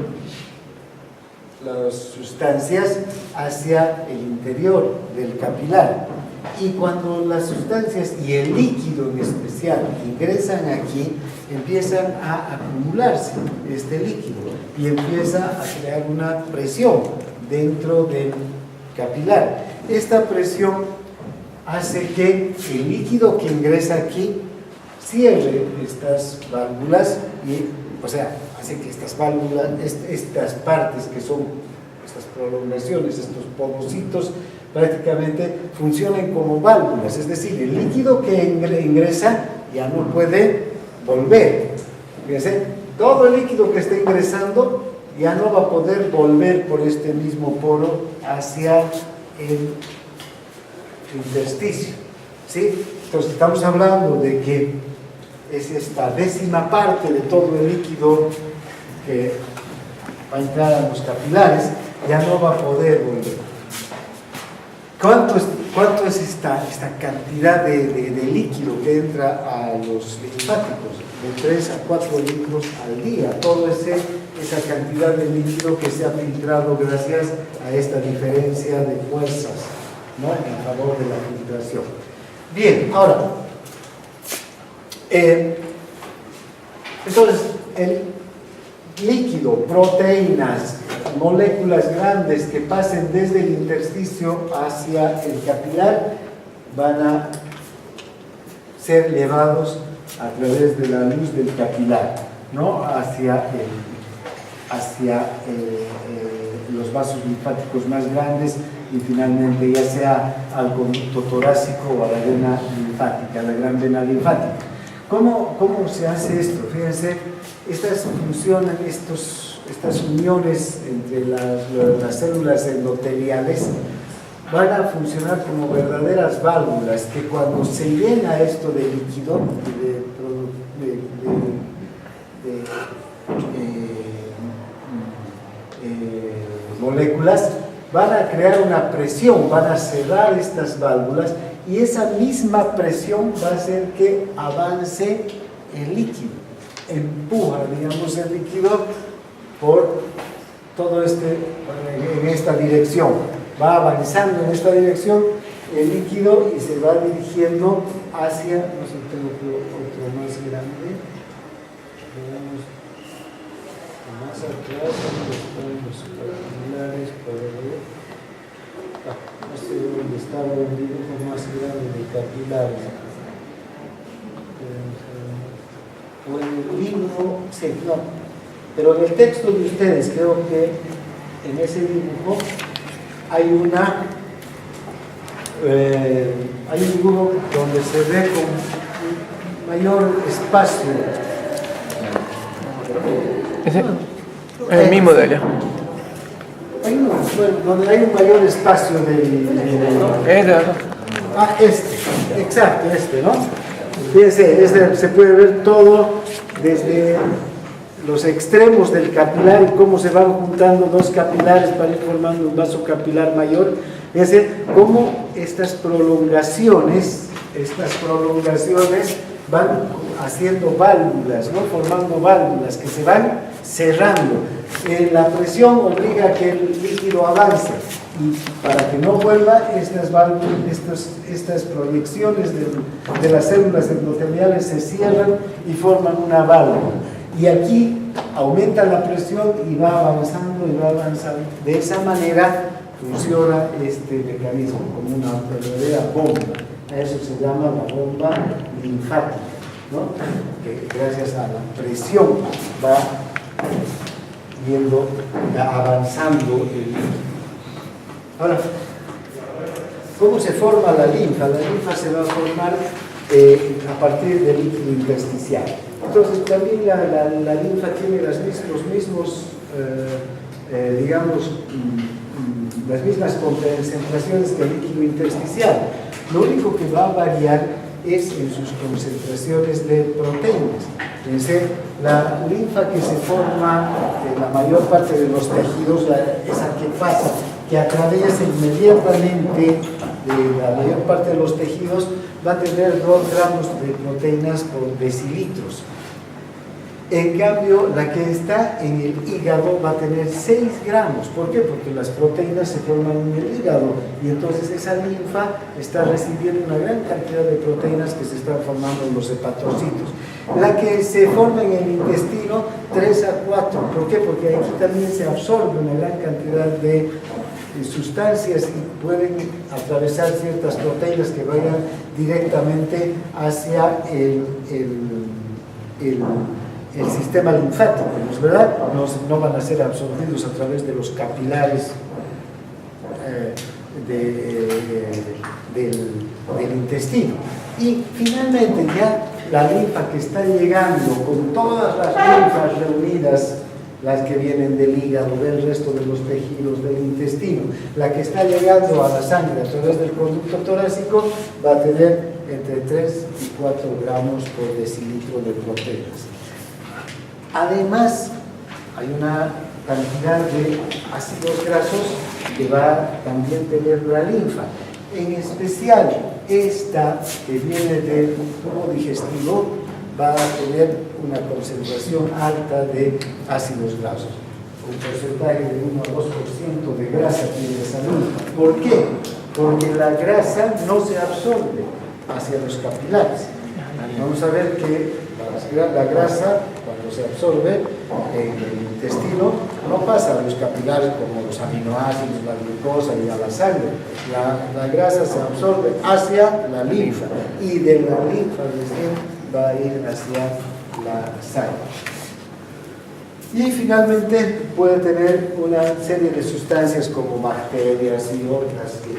las sustancias hacia el interior del capilar. Y cuando las sustancias y el líquido en especial ingresan aquí, empiezan a acumularse este líquido y empieza a crear una presión dentro del capilar. Esta presión hace que el líquido que ingresa aquí cierre estas válvulas y, o sea, hace que estas válvulas, estas partes que son estas prolongaciones, estos porocitos, prácticamente funcionen como válvulas, es decir, el líquido que ingresa ya no puede volver. Fíjense, todo el líquido que está ingresando ya no va a poder volver por este mismo poro hacia el intersticio, ¿sí? Entonces estamos hablando de que es esta décima parte de todo el líquido que va a entrar a los capilares, ya no va a poder volver. ¿Cuánto es esta cantidad de líquido que entra a los linfáticos? De 3 a 4 litros al día. Toda esa cantidad de líquido que se ha filtrado gracias a esta diferencia de fuerzas, ¿no?, en favor de la filtración. Bien, ahora, entonces, el líquido, proteínas, moléculas grandes que pasen desde el intersticio hacia el capilar van a ser llevados a través de la luz del capilar, ¿no?, hacia los vasos linfáticos más grandes y finalmente ya sea al conducto torácico o a la vena linfática, la gran vena linfática. ¿Cómo se hace esto? Fíjense, estas uniones entre las células endoteliales van a funcionar como verdaderas válvulas que cuando se llena esto de líquido, moléculas, van a crear una presión, van a cerrar estas válvulas y esa misma presión va a hacer que avance el líquido, empuja, digamos, el líquido por todo en esta dirección, va avanzando en esta dirección el líquido y se va dirigiendo hacia, no sé, tengo otro más grande, veamos más atrás, donde están los capilares para ver, no sé dónde estaba el dibujo más grande de capilares, o en el libro sí, no. Pero en el texto de ustedes, creo que en ese dibujo hay un dibujo donde se ve con mayor espacio. ¿Ese? El mismo de allá. Donde hay un mayor espacio del... Exacto, ¿no? Fíjense, se puede ver todo desde los extremos del capilar y cómo se van juntando dos capilares para ir formando un vaso capilar mayor. Fíjense cómo estas prolongaciones van haciendo válvulas, ¿no? Formando válvulas que se van cerrando. La presión obliga a que el líquido avance y para que no vuelva, estas proyecciones de las células endoteliales se cierran y forman una válvula. Y aquí aumenta la presión y va avanzando y va avanzando. De esa manera funciona este mecanismo como una verdadera bomba. A eso se llama la bomba linfática, ¿no? Que gracias a la presión va avanzando el líquido. Ahora, ¿cómo se forma la linfa? La linfa se va a formar a partir del líquido intersticial. Entonces, también la linfa tiene los mismos, digamos, las mismas concentraciones que el líquido intersticial. Lo único que va a variar es en sus concentraciones de proteínas. Entonces, la linfa que se forma en la mayor parte de los tejidos, esa que pasa, que atraviesa inmediatamente la mayor parte de los tejidos, va a tener 2 gramos de proteínas por decilitros. En cambio, la que está en el hígado va a tener 6 gramos. ¿Por qué? Porque las proteínas se forman en el hígado y entonces esa linfa está recibiendo una gran cantidad de proteínas que se están formando en los hepatocitos. La que se forma en el intestino, 3 a 4. ¿Por qué? Porque aquí también se absorbe una gran cantidad de sustancias y pueden atravesar ciertas proteínas que vayan directamente hacia el sistema linfático, ¿no es verdad? No van a ser absorbidos a través de los capilares del intestino. Y finalmente ya la linfa que está llegando con todas las linfas reunidas, las que vienen del hígado, del resto de los tejidos, del intestino, la que está llegando a la sangre a través del conducto torácico, va a tener entre 3 y 4 gramos por decilitro de proteínas. Además, hay una cantidad de ácidos grasos que va a también tener la linfa. En especial, esta que viene del tubo digestivo va a tener una concentración alta de ácidos grasos. Un porcentaje de 1 a 2% de grasa tiene esa linfa. ¿Por qué? Porque la grasa no se absorbe hacia los capilares. Vamos a ver que la grasa, cuando se absorbe en el intestino, no pasa a los capilares como los aminoácidos, la glucosa y a la sangre. La grasa se absorbe hacia la linfa y de la linfa recién va a ir hacia la sangre. Y finalmente puede tener una serie de sustancias como bacterias y otras que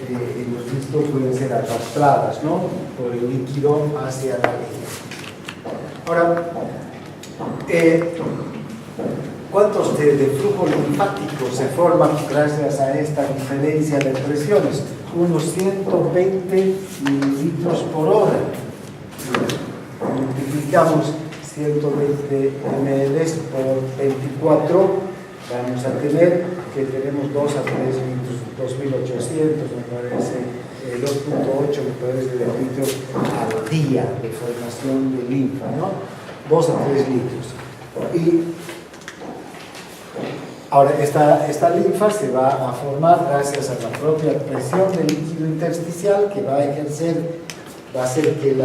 hemos visto pueden ser arrastradas, ¿no?, por el líquido hacia la linfa. Ahora, ¿cuántos de flujo linfático se forman gracias a esta diferencia de presiones? Unos 120 mililitros por hora. Multiplicamos 120 ml por 24, vamos a tener que tenemos 2 a 3 litros, 2.800, me parece, 2.8 me parece de litros al día de formación de linfa, ¿no? 2 a 3 litros. Y ahora, esta linfa se va a formar gracias a la propia presión del líquido intersticial que va a ejercer, va a hacer que el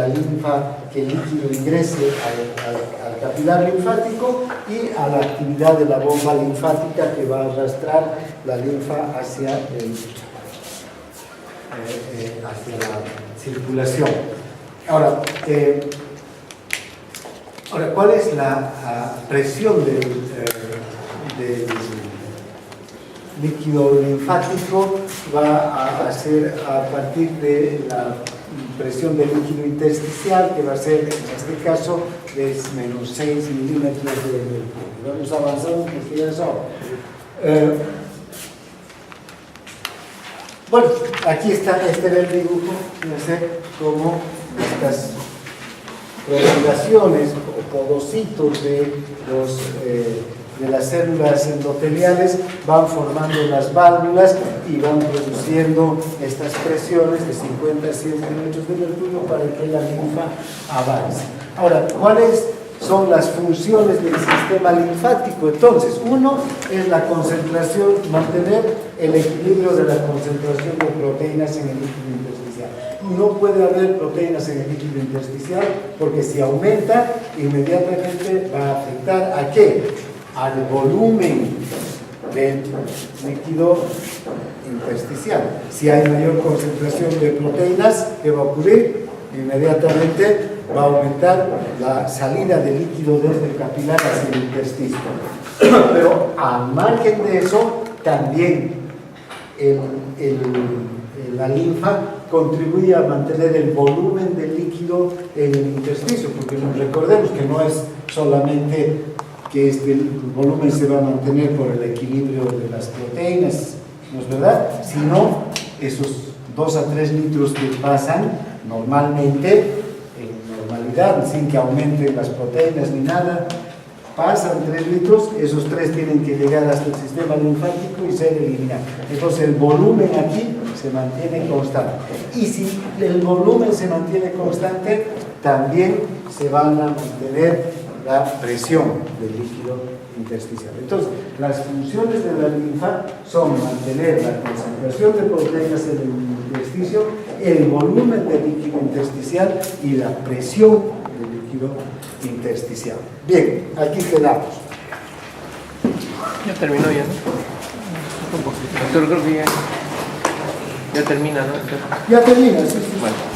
líquido ingrese al capilar linfático y a la actividad de la bomba linfática que va a arrastrar la linfa hacia la circulación. Ahora, Ahora, ¿cuál es la presión del líquido linfático? Va a ser a partir de la presión del líquido intersticial, que va a ser, en este caso, de menos 6 milímetros de mercurio. Vamos avanzando porque ya es ahora. Bueno, aquí está, este era el dibujo, fíjense cómo estas prolongaciones o podocitos de las células endoteliales van formando las válvulas y van produciendo estas presiones de 50 a 100 milímetros de mercurio para que la linfa avance. Ahora, ¿cuáles son las funciones del sistema linfático? Entonces, uno es la concentración, mantener el equilibrio de la concentración de proteínas en el líquido intersticial. No puede haber proteínas en el líquido intersticial porque si aumenta, inmediatamente va a afectar ¿a qué? Al volumen del líquido intersticial. Si hay mayor concentración de proteínas, ¿qué va a ocurrir? Inmediatamente va a aumentar la salida de líquido desde el capilar hacia el intersticio. Pero al margen de eso, también la linfa contribuye a mantener el volumen del líquido en el intersticio, porque recordemos que no es solamente que este volumen se va a mantener por el equilibrio de las proteínas, ¿no es verdad? Sino esos 2 a 3 litros que pasan normalmente, en normalidad, sin que aumenten las proteínas ni nada, pasan 3 litros, esos 3 tienen que llegar hasta el sistema linfático y ser eliminados. Entonces el volumen aquí se mantiene constante. Y si el volumen se mantiene constante, también se van a mantener la presión del líquido intersticial. Entonces, las funciones de la linfa son mantener la concentración de proteínas en el intersticio, el volumen del líquido intersticial y la presión del líquido intersticial. Bien, aquí quedamos. Ya terminó ya, ¿no? Un poquito. Pero creo que ya termina, ¿no? Ya termina, sí, sí. Bueno.